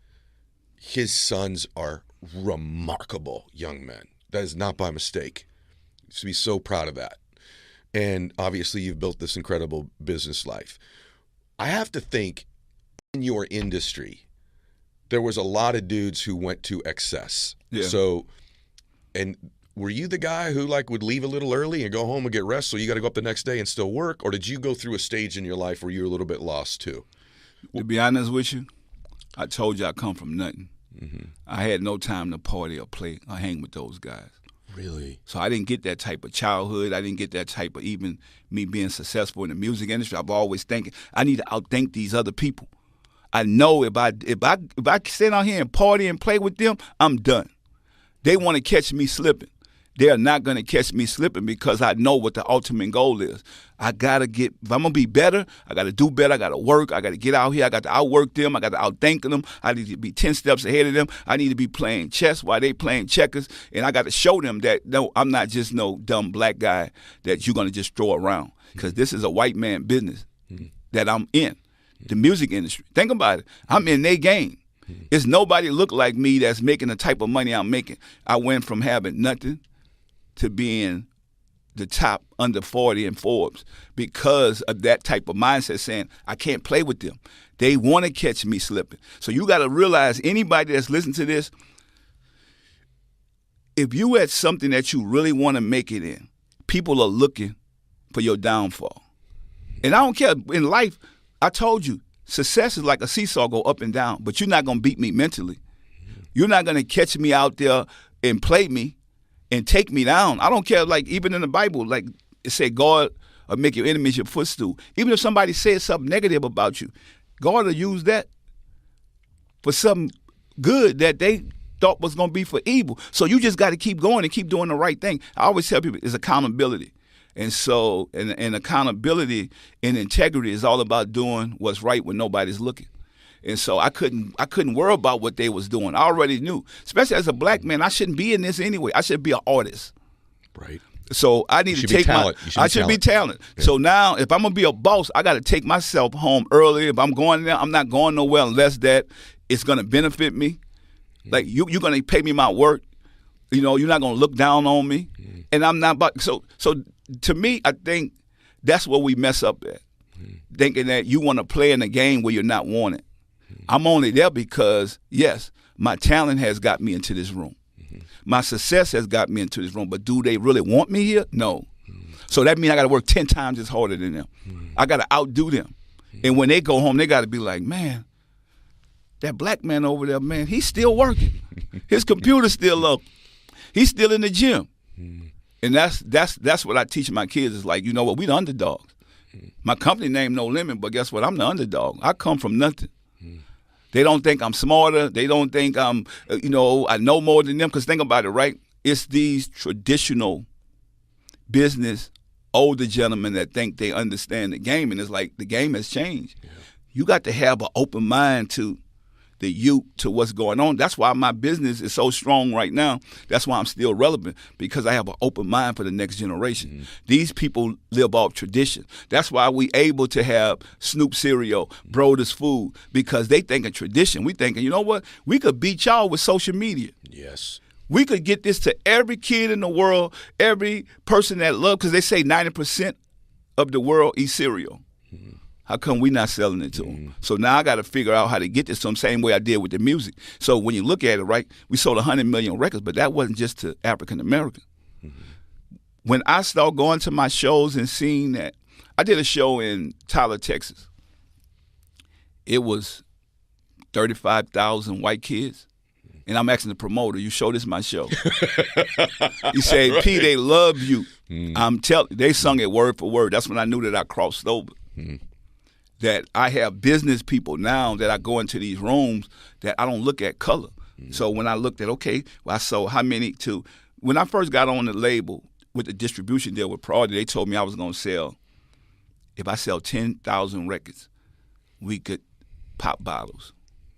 His sons are remarkable young men. That is not by mistake. You should be so proud of that. And obviously you've built this incredible business life. I have to think in your industry, there was a lot of dudes who went to excess. Yeah. So, and were you the guy who would leave a little early and go home and get rest so you got to go up the next day and still work? Or did you go through a stage in your life where you were a little bit lost too? To be honest with you, I told you I come from nothing. Mm-hmm. I had no time to party or play or hang with those guys. Really? So I didn't get that type of childhood. I didn't get that type of even me being successful in the music industry. I've always thinking I need to outthink these other people. I know if I sit out here and party and play with them, I'm done. They want to catch me slipping. They are not going to catch me slipping because I know what the ultimate goal is. If I'm going to be better, I got to do better. I got to work. I got to get out here. I got to outwork them. I got to outthink them. I need to be 10 steps ahead of them. I need to be playing chess while they playing checkers. And I got to show them that, no, I'm not just no dumb black guy that you're going to just throw around. Because this is a white man business that I'm in, the music industry. Think about it. I'm in their game. It's nobody look like me that's making the type of money I'm making. I went from having nothing to being the top under 40 in Forbes because of that type of mindset saying, I can't play with them. They want to catch me slipping. So you got to realize, anybody that's listening to this, if you at something that you really want to make it in, people are looking for your downfall. And I don't care. In life, I told you, success is like a seesaw, go up and down, but you're not going to beat me mentally. You're not going to catch me out there and play me and take me down. I don't care. Like, even in the Bible, like it said, God will make your enemies your footstool. Even if somebody says something negative about you, God will use that for something good that they thought was going to be for evil. So you just got to keep going and keep doing the right thing. I always tell people it's accountability. And so, and accountability and integrity is all about doing what's right when nobody's looking. And so I couldn't worry about what they was doing. I already knew. Especially as a black man, I shouldn't be in this anyway. I should be an artist. Right. So I need to take I should be talented. Yeah. So now if I'm gonna be a boss, I gotta take myself home early. If I'm going there, I'm not going nowhere unless that it's gonna benefit me. Like you're gonna pay me my work. You know, you're not gonna look down on me. And I'm not about so to me, I think that's where we mess up at. Thinking that you want to play in a game where you're not wanted. I'm only there because, yes, my talent has got me into this room. My success has got me into this room. But do they really want me here? No. So that means I got to work 10 times as harder than them. I got to outdo them. And when they go home, they got to be like, man, that black man over there, man, he's still working. His computer's still up. He's still in the gym. And that's what I teach my kids is like, you know what, we the underdogs. My company name No Limit, but guess what? I'm the underdog. I come from nothing. They don't think I'm smarter. They don't think I'm, I know more than them. Because think about it, right? It's these traditional business older gentlemen that think they understand the game. And it's like the game has changed. Yeah. You got to have an open mind to the youth, to what's going on. That's why my business is so strong right now. That's why I'm still relevant, because I have an open mind for the next generation. These people live off tradition. That's why we able to have Snoop cereal, Broder's food, because they think of tradition. We thinking, you know what? We could beat y'all with social media. Yes. We could get this to every kid in the world, every person that loves, because they say 90% of the world eats cereal. How come we not selling it to them? So now I got to figure out how to get this to them, same way I did with the music. So when you look at it, right, we sold 100 million records, but that wasn't just to African American. When I started going to my shows and seeing that, I did a show in Tyler, Texas. It was 35,000 white kids. And I'm asking the promoter, you show this my show. He said, right. P, they love you. I'm telling you, they sung it word for word. That's when I knew that I crossed over. That I have business people now that I go into these rooms that I don't look at color. So when I looked at, okay, well, I sold how many to, when I first got on the label with the distribution deal with Priority, they told me I was going to sell, if I sell 10,000 records, we could pop bottles.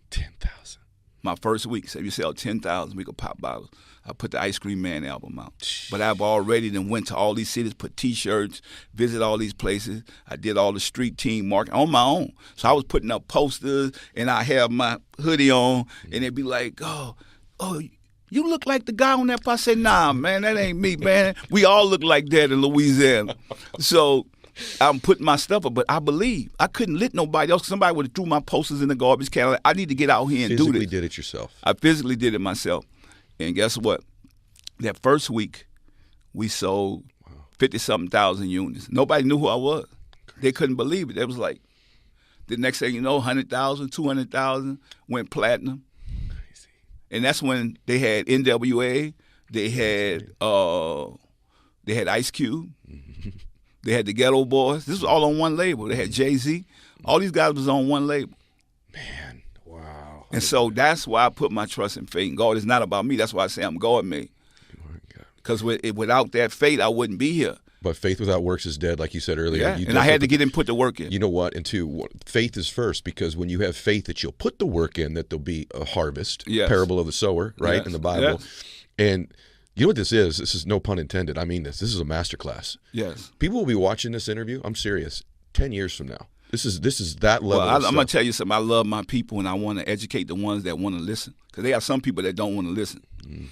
10,000. My first week, so if you sell 10,000, we could pop bottles. I put the Ice Cream Man album out. But I've already then went to all these cities, put T-shirts, visit all these places. I did all the street team marketing on my own. So I was putting up posters, and I have my hoodie on, and they'd be like, oh, you look like the guy on that. I said, nah, man, that ain't me, man. We all look like that in Louisiana. So I'm putting my stuff up, but I believe I couldn't let nobody else. Somebody would have threw my posters in the garbage can. I need to get out here and do this. Physically did it yourself. I physically did it myself. And guess what? That first week, we sold 50-something thousand units. Nobody knew who I was. Crazy. They couldn't believe it. It was like, the next thing you know, 100,000, 200,000 went platinum. Crazy. And that's when they had NWA, they had Ice Cube, they had the Ghetto Boys. This was all on one label. They had Jay-Z. All these guys was on one label. Man, wow. And so that's why I put my trust and faith in God. It's not about me. That's why I say I'm God-made. Because without that faith, I wouldn't be here. But faith without works is dead, like you said earlier. Yeah, and I had to get in, put the work in. You know what? And two, faith is first, because when you have faith that you'll put the work in, that there'll be a harvest. Yes. Parable of the sower, right, yes. in the Bible. Yes. And you know what this is? This is no pun intended. I mean this. This is a masterclass. Yes. People will be watching this interview, I'm serious, 10 years from now. This is that level of stuff. I'm going to tell you something. I love my people, and I want to educate the ones that want to listen. Because they have some people that don't want to listen.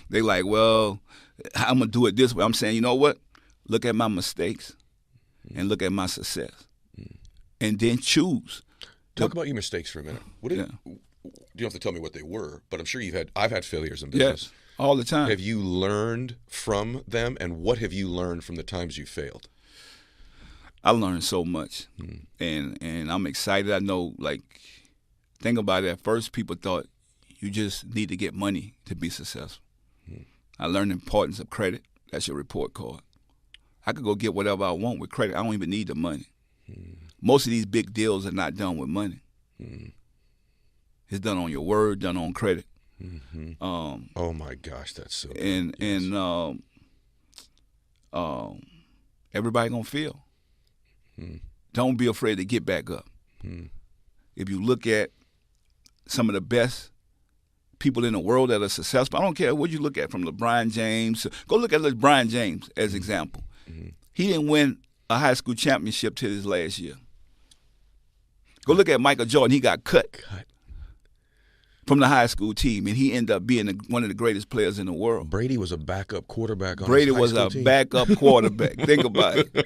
They like, well, I'm going to do it this way. I'm saying, you know what? Look at my mistakes and look at my success. And then choose. Talk about your mistakes for a minute. You don't have to tell me what they were, but I'm sure I've had failures in business. Yes, all the time. Have you learned from them, and what have you learned from the times you failed? I learned so much, and I'm excited. I know, like, think about it. At first, people thought, You just need to get money to be successful. I learned the importance of credit. That's your report card. I could go get whatever I want with credit. I don't even need the money. Most of these big deals are not done with money. It's done on your word, done on credit. Oh my gosh, that's so good. And everybody gonna fail. Don't be afraid to get back up. If you look at some of the best people in the world that are successful, I don't care what you look at, from LeBron James. Go look at LeBron James as example. He didn't win a high school championship till his last year. Go look at Michael Jordan. He got cut from the high school team, and he ended up being one of the greatest players in the world. Brady was a backup quarterback on Brady his high was school a team. backup quarterback. Think about it.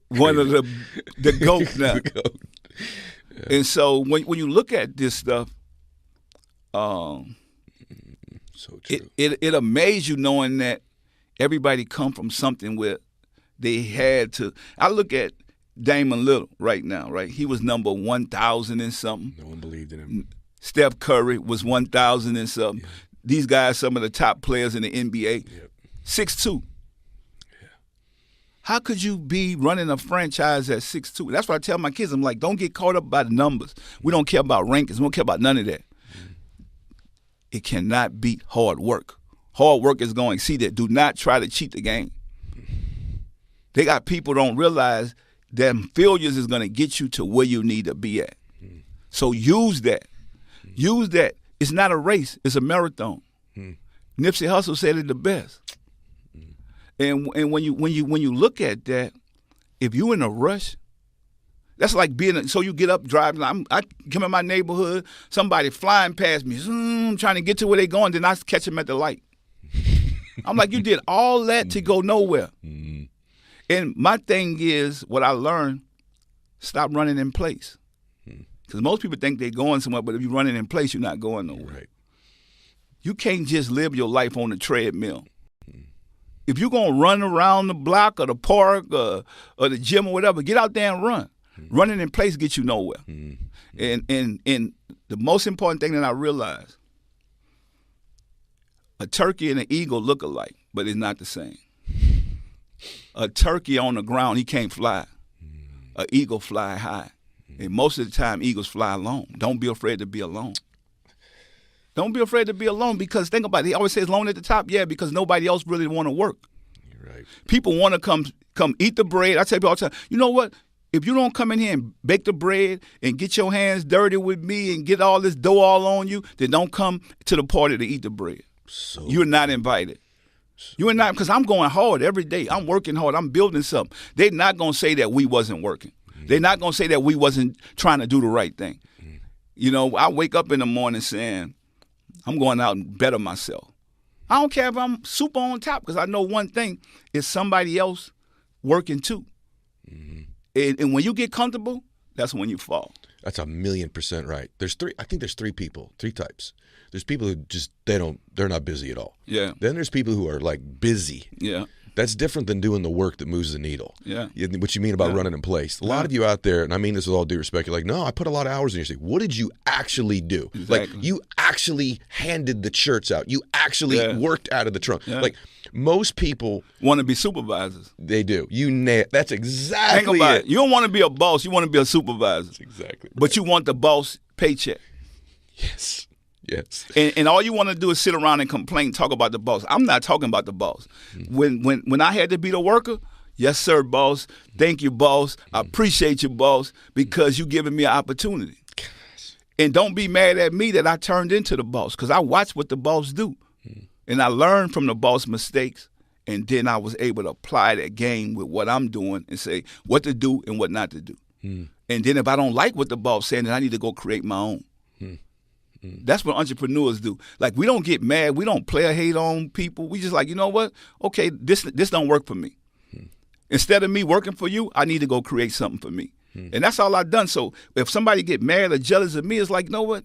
One of the GOAT now. The GOAT. Yeah. And so when you look at this stuff, So true. it amazes you knowing that everybody come from something where they had to. I look at Damon Little right now, right? He was number 1,000 and something. No one believed in him. Steph Curry was 1,000 and something. Yeah. These guys, some of the top players in the NBA, Yep. 6'2". Yeah. How could you be running a franchise at 6'2"? That's what I tell my kids. I'm like, don't get caught up by the numbers. We don't care about rankings. We don't care about none of that. It cannot beat hard work. Hard work is going to exceed it. Do not try to cheat the game. They got people don't realize that failures is going to get you to where you need to be at. So use that. Use that. It's not a race. It's a marathon. Nipsey Hussle said it the best. And when you look at that, if you in a rush, that's like so you get up driving. I come in my neighborhood, somebody flying past me, trying to get to where they going, then I catch them at the light. I'm like, you did all that to go nowhere. And my thing is, what I learned, stop running in place. Because most people think they're going somewhere, but if you're running in place, you're not going nowhere. Right. You can't just live your life on the treadmill. If you're going to run around the block or the park or the gym or whatever, get out there and run. Running in place gets you nowhere. And the most important thing that I realized, a turkey and an eagle look alike, but it's not the same. A turkey on the ground, he can't fly. An eagle fly high. And most of the time, eagles fly alone. Don't be afraid to be alone. Don't be afraid to be alone, because think about it. He always says alone at the top. Yeah, because nobody else really want to work. You're right. People want to come eat the bread. I tell people all the time, you know what? If you don't come in here and bake the bread and get your hands dirty with me and get all this dough all on you, then don't come to the party to eat the bread. So You're not invited. You're not, because I'm going hard every day. I'm working hard. I'm building something. They're not going to say that we wasn't working. They're not going to say that we wasn't trying to do the right thing. You know, I wake up in the morning saying, I'm going out and better myself. I don't care if I'm super on top, because I know one thing is somebody else working too. And when you get comfortable, that's when you fall. That's 1,000,000% right. I think there's three types. There's people who just they're not busy at all. Yeah. Then there's people who are like busy. Yeah. That's different than doing the work that moves the needle. Yeah. What you mean about running in place. A lot of you out there, and I mean this with all due respect, you're like, no, I put a lot of hours in. You say, what did you actually do? Exactly. Like, you actually handed the shirts out. You actually worked out of the trunk. Yeah. Like, most people want to be supervisors. They do. That's exactly Think about it. it. You don't want to be a boss. You want to be a supervisor. That's exactly right. But you want the boss paycheck. Yes. Yes. And all you want to do is sit around and complain, talk about the boss. I'm not talking about the boss. When I had to be the worker, yes, sir, boss. Thank you, boss. I appreciate you, boss, because you giving me an opportunity. And don't be mad at me that I turned into the boss, because I watched what the boss do. And I learned from the boss mistakes, and then I was able to apply that game with what I'm doing and say what to do and what not to do. And then if I don't like what the boss saying, then I need to go create my own. That's what entrepreneurs do. Like, we don't get mad. We don't play or hate on people. We just like, you know what? Okay, this don't work for me. Instead of me working for you, I need to go create something for me. And that's all I've done. So if somebody get mad or jealous of me, it's like, you know what?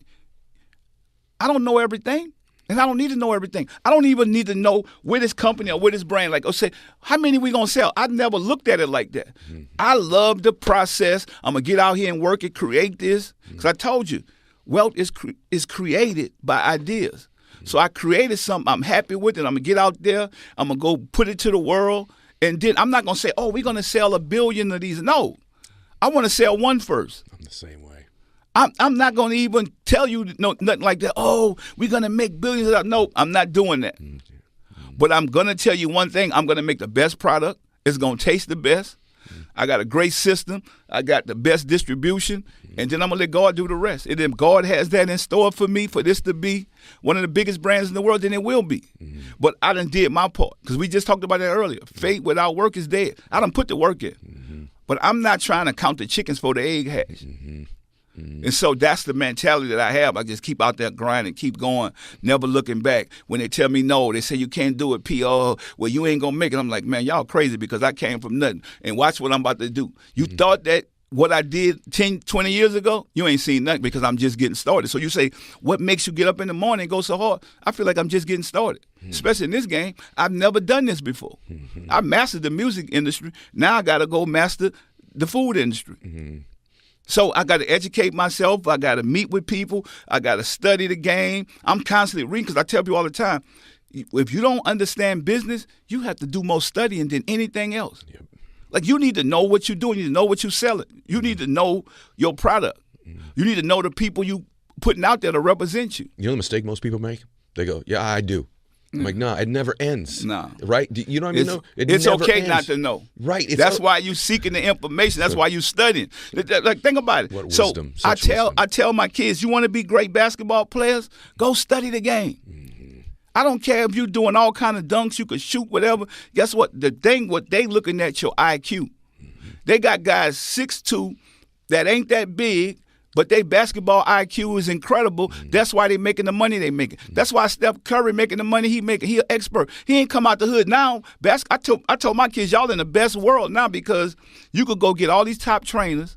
I don't know everything, and I don't need to know everything. I don't even need to know where this company or where this brand, like, say, how many we going to sell? I never looked at it like that. I love the process. I'm going to get out here and work it, create this. Because I told you, Wealth is created by ideas. So I created something. I'm happy with it. I'm going to get out there. I'm going to go put it to the world. And then I'm not going to say, oh, we're going to sell 1 billion of these. No. I want to sell one first. I'm the same way. I'm not going to even tell you nothing like that. Oh, we're going to make billions of dollars. No, I'm not doing that. But I'm going to tell you one thing. I'm going to make the best product. It's going to taste the best. I got a great system. I got the best distribution. And then I'm going to let God do the rest. And if God has that in store for me, for this to be one of the biggest brands in the world, then it will be. But I done did my part. Because we just talked about that earlier. Faith without work is dead. I done put the work in. But I'm not trying to count the chickens for the egg hatch. And so that's the mentality that I have. I just keep out there grinding, keep going, never looking back. When they tell me no, they say you can't do it, P.O. Well, you ain't going to make it. I'm like, man, y'all crazy because I came from nothing. And watch what I'm about to do. You thought that what I did 10, 20 years ago, you ain't seen nothing because I'm just getting started. So you say, what makes you get up in the morning and go so hard? I feel like I'm just getting started, especially in this game. I've never done this before. I mastered the music industry. Now I got to go master the food industry. So I got to educate myself. I got to meet with people. I got to study the game. I'm constantly reading because I tell people all the time, if you don't understand business, you have to do more studying than anything else. Yep. Like you need to know what you're doing. You need to know what you're selling. You need to know your product. You need to know the people you putting out there to represent you. You know the mistake most people make? They go, yeah, I do. I'm like, no, it never ends. No. Right? You know what I mean? It's okay ends. Not to know. Right. That's why you seeking the information. That's why you studying. Like, think about it. What so wisdom. I tell my kids, you want to be great basketball players? Go study the game. I don't care if you're doing all kind of dunks, you could shoot, whatever. Guess what? What they looking at your IQ. They got guys 6'2" that ain't that big, but they basketball IQ is incredible. That's why they making the money they making. That's why Steph Curry making the money he making. He an expert. He ain't come out the hood now. I told my kids, y'all in the best world now because you could go get all these top trainers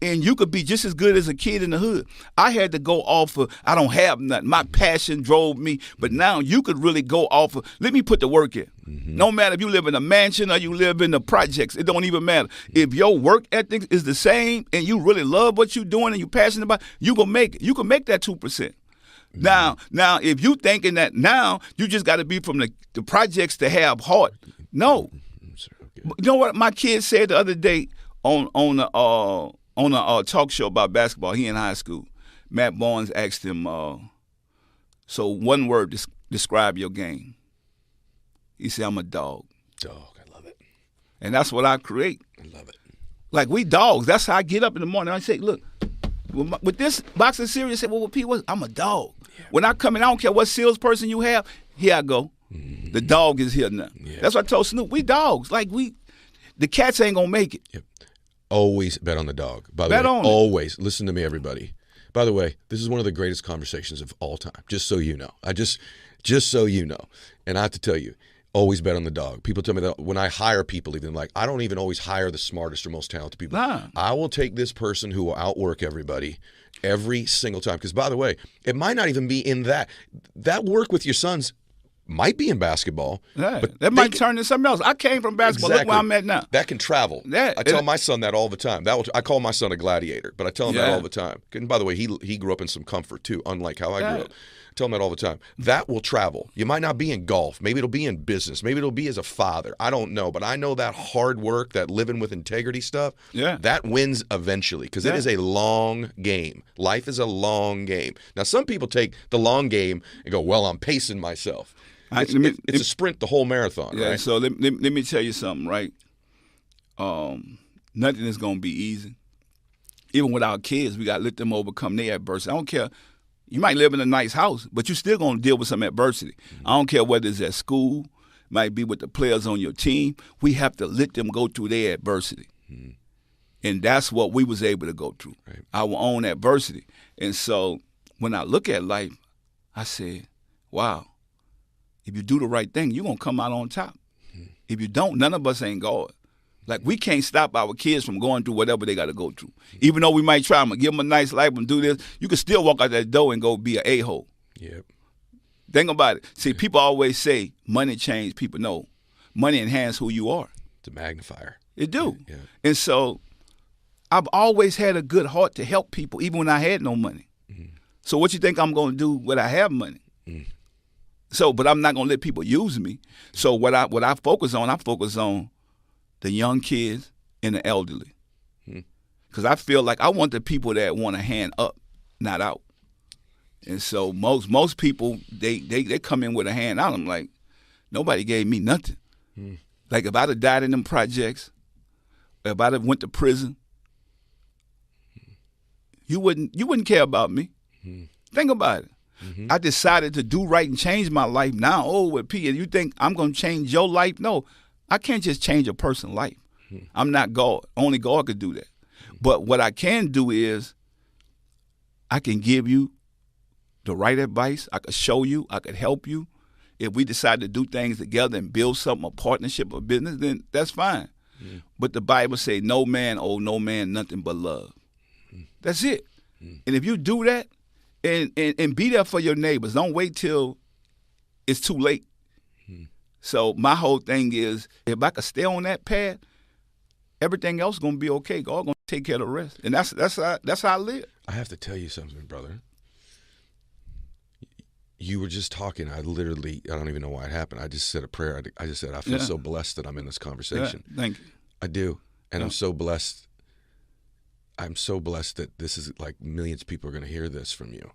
and you could be just as good as a kid in the hood. I had to go off of, I don't have nothing. My passion drove me. But now you could really go off of, let me put the work in. No matter if you live in a mansion or you live in the projects, it don't even matter. If your work ethic is the same and you really love what you're doing and you're passionate about, you gonna make it. You can make that 2%. Now, if you thinking that now you just got to be from the projects to have heart, no. You know what my kid said the other day on a talk show about basketball. He in high school. Matt Barnes asked him, so one word describe your game. He said, I'm a dog. Dog, I love it. And that's what I create. I love it. Like we dogs. That's how I get up in the morning. I say, look, with this box of cereal, I say, well, what P was? I'm a dog. Yeah. When I come in, I don't care what salesperson you have. Here I go. The dog is here now. Yeah. That's what I told Snoop. We dogs. Like the cats ain't gonna make it. Yep. Always bet on the dog. By the way, always. Listen to me, everybody. By the way, this is one of the greatest conversations of all time. Just so you know. Just so you know. And I have to tell you, always bet on the dog. People tell me that when I hire people, even like I don't even always hire the smartest or most talented people. Nah. I will take this person who will outwork everybody every single time. Because by the way, it might not even be in that work with your sons. Might be in basketball. Yeah, but that might turn into something else. I came from basketball. Exactly. Look where I'm at now. That can travel. Yeah, I tell my son that all the time. I call my son a gladiator, but I tell him that all the time. And by the way, he grew up in some comfort too, unlike how I grew up. I tell him that all the time. That will travel. You might not be in golf. Maybe it'll be in business. Maybe it'll be as a father. I don't know. But I know that hard work, that living with integrity stuff, that wins eventually because it is a long game. Life is a long game. Now, some people take the long game and go, well, I'm pacing myself. It's a sprint, the whole marathon, right? So let me tell you something, right? Nothing is going to be easy. Even with our kids, we got to let them overcome their adversity. I don't care. You might live in a nice house, but you're still going to deal with some adversity. I don't care whether it's at school, might be with the players on your team. We have to let them go through their adversity. And that's what we was able to go through, our own adversity. And so when I look at life, I said, wow. If you do the right thing, you're going to come out on top. If you don't, none of us ain't God. Like, we can't stop our kids from going through whatever they got to go through. Even though we might try, I'm going to give them a nice life and do this, you can still walk out that door and go be an a-hole. Yep. Think about it. See, people always say money change people. No, money enhance who you are. It's a magnifier. It do. Yeah. And so I've always had a good heart to help people, even when I had no money. So what you think I'm going to do when I have money? So, but I'm not going to let people use me. So what I focus on the young kids and the elderly. Because I feel like I want the people that want a hand up, not out. And so most people, they come in with a hand out. I'm like, nobody gave me nothing. Like if I'd have died in them projects, if I'd have went to prison, you wouldn't care about me. Think about it. I decided to do right and change my life now. With P, and you think I'm going to change your life? No, I can't just change a person's life. I'm not God. Only God could do that. But what I can do is I can give you the right advice. I could show you. I could help you. If we decide to do things together and build something, a partnership, a business, then that's fine. But the Bible say no man owe no man nothing but love. That's it. And if you do that, and be there for your neighbors. Don't wait till it's too late. So my whole thing is, if I could stay on that path, everything else is gonna be okay. God gonna take care of the rest, and that's how I live. I have to tell you something, brother. You were just talking. I don't even know why it happened. I just said a prayer. I just said, I feel so blessed that I'm in this conversation. Yeah, thank you. I do, and I'm so blessed. I'm so blessed that this is like millions of people are going to hear this from you.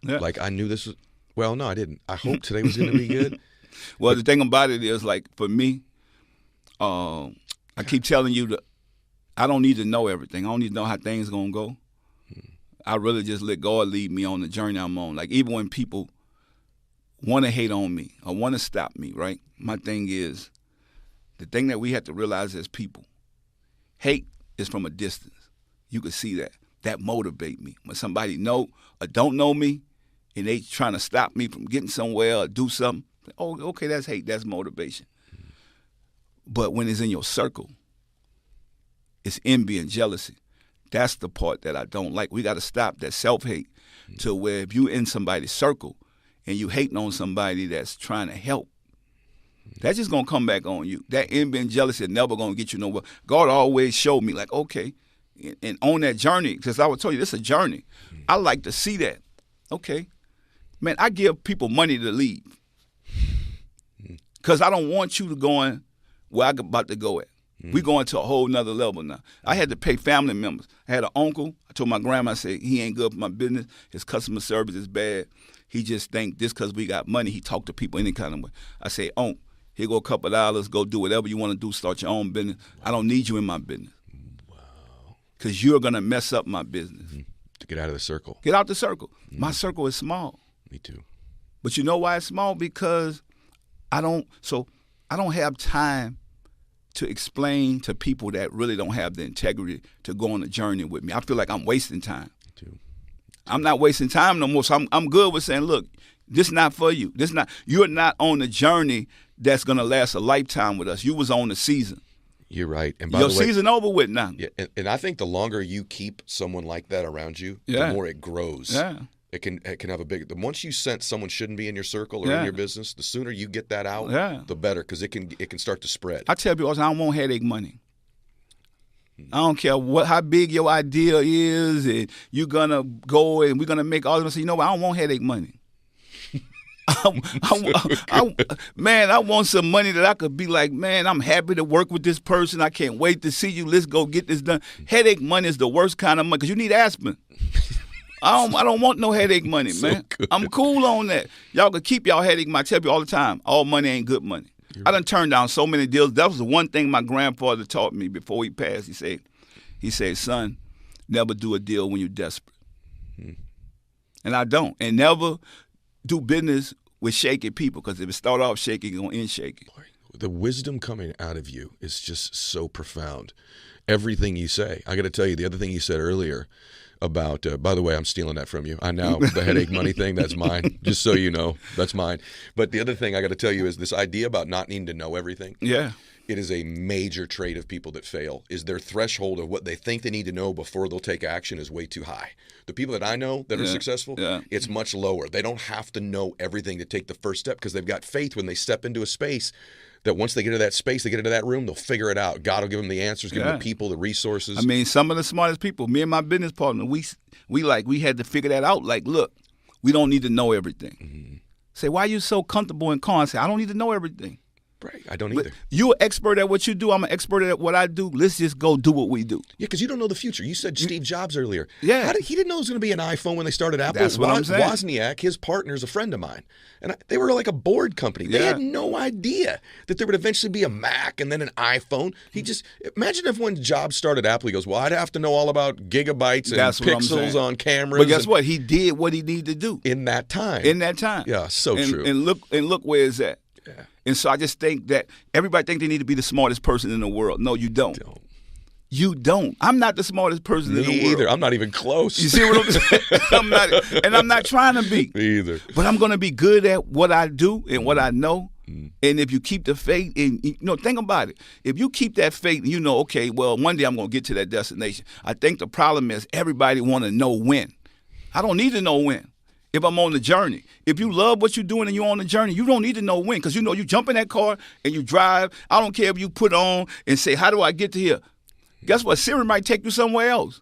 Yeah. Like I knew this was, well, no, I didn't. I hoped today was going to be good. Well, the thing about it is, like for me, I keep telling you that I don't need to know everything. I don't need to know how things going to go. I really just let God lead me on the journey I'm on. Like even when people want to hate on me or want to stop me, right? My thing is, the thing that we have to realize as people, hate is from a distance. You can see that. That motivate me. When somebody know or don't know me and they trying to stop me from getting somewhere or do something, oh, okay, that's hate. That's motivation. But when it's in your circle, it's envy and jealousy. That's the part that I don't like. We got to stop that self-hate to where if you in somebody's circle and you hating on somebody that's trying to help, that's just going to come back on you. That envy and jealousy is never going to get you nowhere. God always showed me, like, okay, and on that journey, because I would tell you, this is a journey. I like to see that. Okay. Man, I give people money to leave. Because I don't want you to go where I'm about to go at. We going to a whole nother level now. I had to pay family members. I had an uncle. I told my grandma, I said, he ain't good for my business. His customer service is bad. He just think just because we got money, he talk to people any kind of way. I say, Unc, here go a couple of dollars. Go do whatever you want to do. Start your own business. I don't need you in my business. Because you're going to mess up my business. To get out of the circle. Get out the circle. My circle is small. Me too. But you know why it's small? Because I don't have time to explain to people that really don't have the integrity to go on a journey with me. I feel like I'm wasting time. Me too. I'm not wasting time no more. So I'm good with saying, look, this not for you. You're not on the journey that's going to last a lifetime with us. You was on the season. You're right. And by your the way, season over with now. Yeah, and I think the longer you keep someone like that around you, the more it grows. Yeah. It can have a big. Once you sense someone shouldn't be in your circle or in your business, the sooner you get that out, the better, because it can start to spread. I tell people all the time, I don't want headache money. I don't care how big your idea is, and you're gonna go and we're gonna make all of us say, you know what? I don't want headache money. Man, I want some money that I could be like, man, I'm happy to work with this person. I can't wait to see you. Let's go get this done. Headache money is the worst kind of money because you need aspirin. I don't want no headache money, man. So I'm cool on that. Y'all can keep y'all headache money. I tell you all the time, all money ain't good money. I done turned down so many deals. That was the one thing my grandfather taught me before he passed. He said, son, never do a deal when you're desperate. And I don't. And never do business with shaky people, because if it start off shaky, it's going to end shaky. The wisdom coming out of you is just so profound. Everything you say. I got to tell you, the other thing you said earlier about, by the way, I'm stealing that from you. I know the headache money thing, that's mine. Just so you know, that's mine. But the other thing I got to tell you is this idea about not needing to know everything. Yeah. It is a major trait of people that fail, is their threshold of what they think they need to know before they'll take action is way too high. The people that I know that are successful, it's much lower. They don't have to know everything to take the first step, because they've got faith when they step into a space that once they get into that space, they get into that room, they'll figure it out. God will give them the answers, give them the people, the resources. I mean, some of the smartest people, me and my business partner, we had to figure that out. Like, look, We don't need to know everything. Say, why are you so comfortable in cars? Say, I don't need to know everything. Right. I don't either. But you're an expert at what you do. I'm an expert at what I do. Let's just go do what we do. Yeah, because you don't know the future. You said Steve Jobs earlier. Yeah. He didn't know it was going to be an iPhone when they started Apple. That's what I'm saying. Wozniak, his partner, is a friend of mine. And they were like a board company. They had no idea that there would eventually be a Mac and then an iPhone. Imagine if when Jobs started Apple, he goes, well, I'd have to know all about gigabytes and pixels on cameras. But guess what? He did what he needed to do. In that time. Yeah, so true. And look where it's at. Yeah. And so I just think that everybody think they need to be the smartest person in the world. No, you don't. You don't. I'm not the smartest person in the world. Me either. I'm not even close. You see what I'm saying? I'm not trying to be. Me either. But I'm going to be good at what I do and what I know. And if you keep the faith, and think about it. If you keep that faith, and okay, well, one day I'm going to get to that destination. I think the problem is everybody want to know when. I don't need to know when. If I'm on the journey. If you love what you're doing and you're on the journey, you don't need to know when, because you jump in that car and you drive. I don't care if you put on and say, how do I get to here? Guess what? Siri might take you somewhere else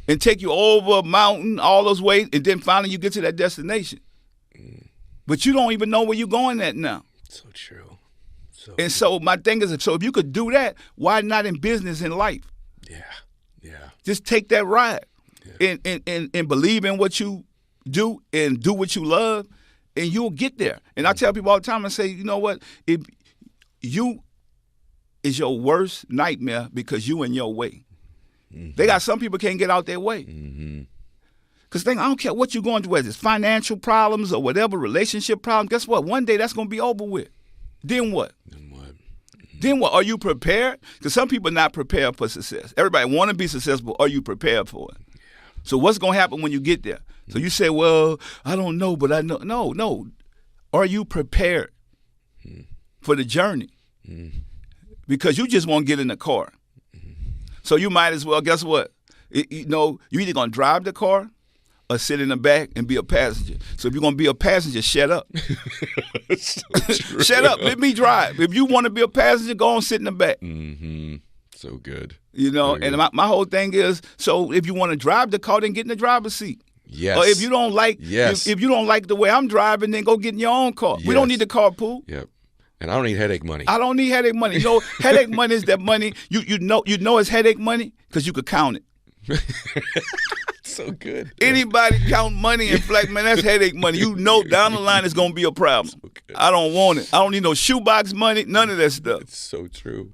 and take you over a mountain, all those ways, and then finally you get to that destination. But you don't even know where you're going at now. So true. So my thing is, if you could do that, why not in business and life? Yeah. Just take that ride Yeah. and believe in what you do and do what you love, and you'll get there. And I tell people all the time, I say, you know what? If you is your worst nightmare because you in your way. They got some people can't get out their way. Because I don't care what you're going through, whether it's financial problems or whatever, relationship problems. Guess what? One day that's going to be over with. Then what? Then what? Are you prepared? Because some people are not prepared for success. Everybody want to be successful. Are you prepared for it? So what's going to happen when you get there? So you say, well, I don't know, but I know. No. Are you prepared for the journey? Because you just won't get in the car. So you might as well, guess what? You're either going to drive the car or sit in the back and be a passenger. So if you're going to be a passenger, shut up. Shut up. Let me drive. If you want to be a passenger, go on, sit in the back. So good. And my whole thing is, so if you want to drive the car, then get in the driver's seat. Yes. Or if you don't like, if you don't like the way I'm driving, then go get in your own car. Yes. We don't need the carpool. Yep. And I don't need headache money. I don't need headache money. Headache money is that money you know it's headache money because you could count it. So good. Anybody count money and flag, man, that's headache money. Down the line it's going to be a problem. So I don't want it. I don't need no shoebox money, none of that stuff. It's so true.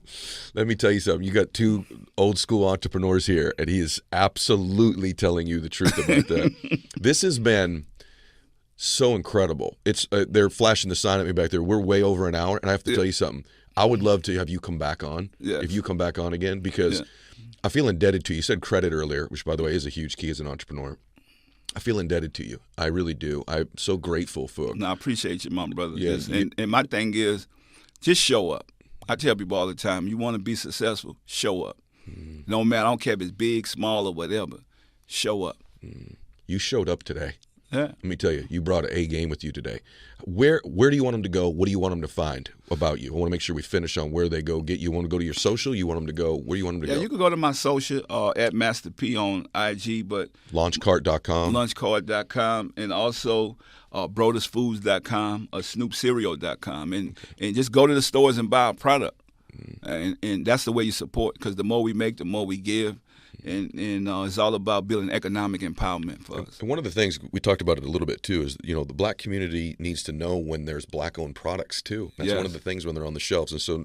Let me tell you something. You got two old school entrepreneurs here, and he is absolutely telling you the truth about that. This has been so incredible. It's they're flashing the sign at me back there. We're way over an hour, and I have to tell you something. I would love to have you come back on, if you come back on again, because I feel indebted to you. You said credit earlier, which, by the way, is a huge key as an entrepreneur. I feel indebted to you. I really do. I'm so grateful for. No, I appreciate you, my brother. Yes, and my thing is, just show up. I tell people all the time, you want to be successful, show up. No matter, I don't care if it's big, small, or whatever. Show up. You showed up today. Yeah. Let me tell you, you brought an A game with you today. Where do you want them to go? What do you want them to find about you? I want to make sure we finish on where they go get you. Want to go to your social? You want them to go? Where do you want them to go? Yeah, you can go to my social at Master P on IG, but launchcart.com. Launchcart.com, and also brodersfoods.com or snoopcereal.com, and just go to the stores and buy a product. And that's the way you support, because the more we make, the more we give. And it's all about building economic empowerment for us. And one of the things, we talked about it a little bit too, is the black community needs to know when there's black-owned products too. That's one of the things when they're on the shelves. And so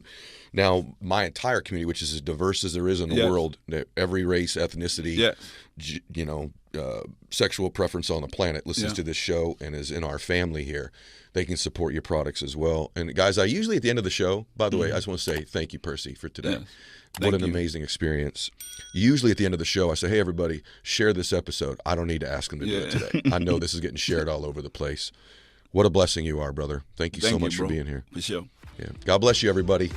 now my entire community, which is as diverse as there is in the world, every race, ethnicity, sexual preference on the planet listens to this show and is in our family here. They can support your products as well. And guys, I usually at the end of the show, by the way, I just want to say thank you, Percy, for today. What an amazing experience. Usually at the end of the show, I say, hey, everybody, share this episode. I don't need to ask them to do it today. I know this is getting shared all over the place. What a blessing you are, brother. Thank you so much for being here. For sure. Yeah. God bless you, everybody.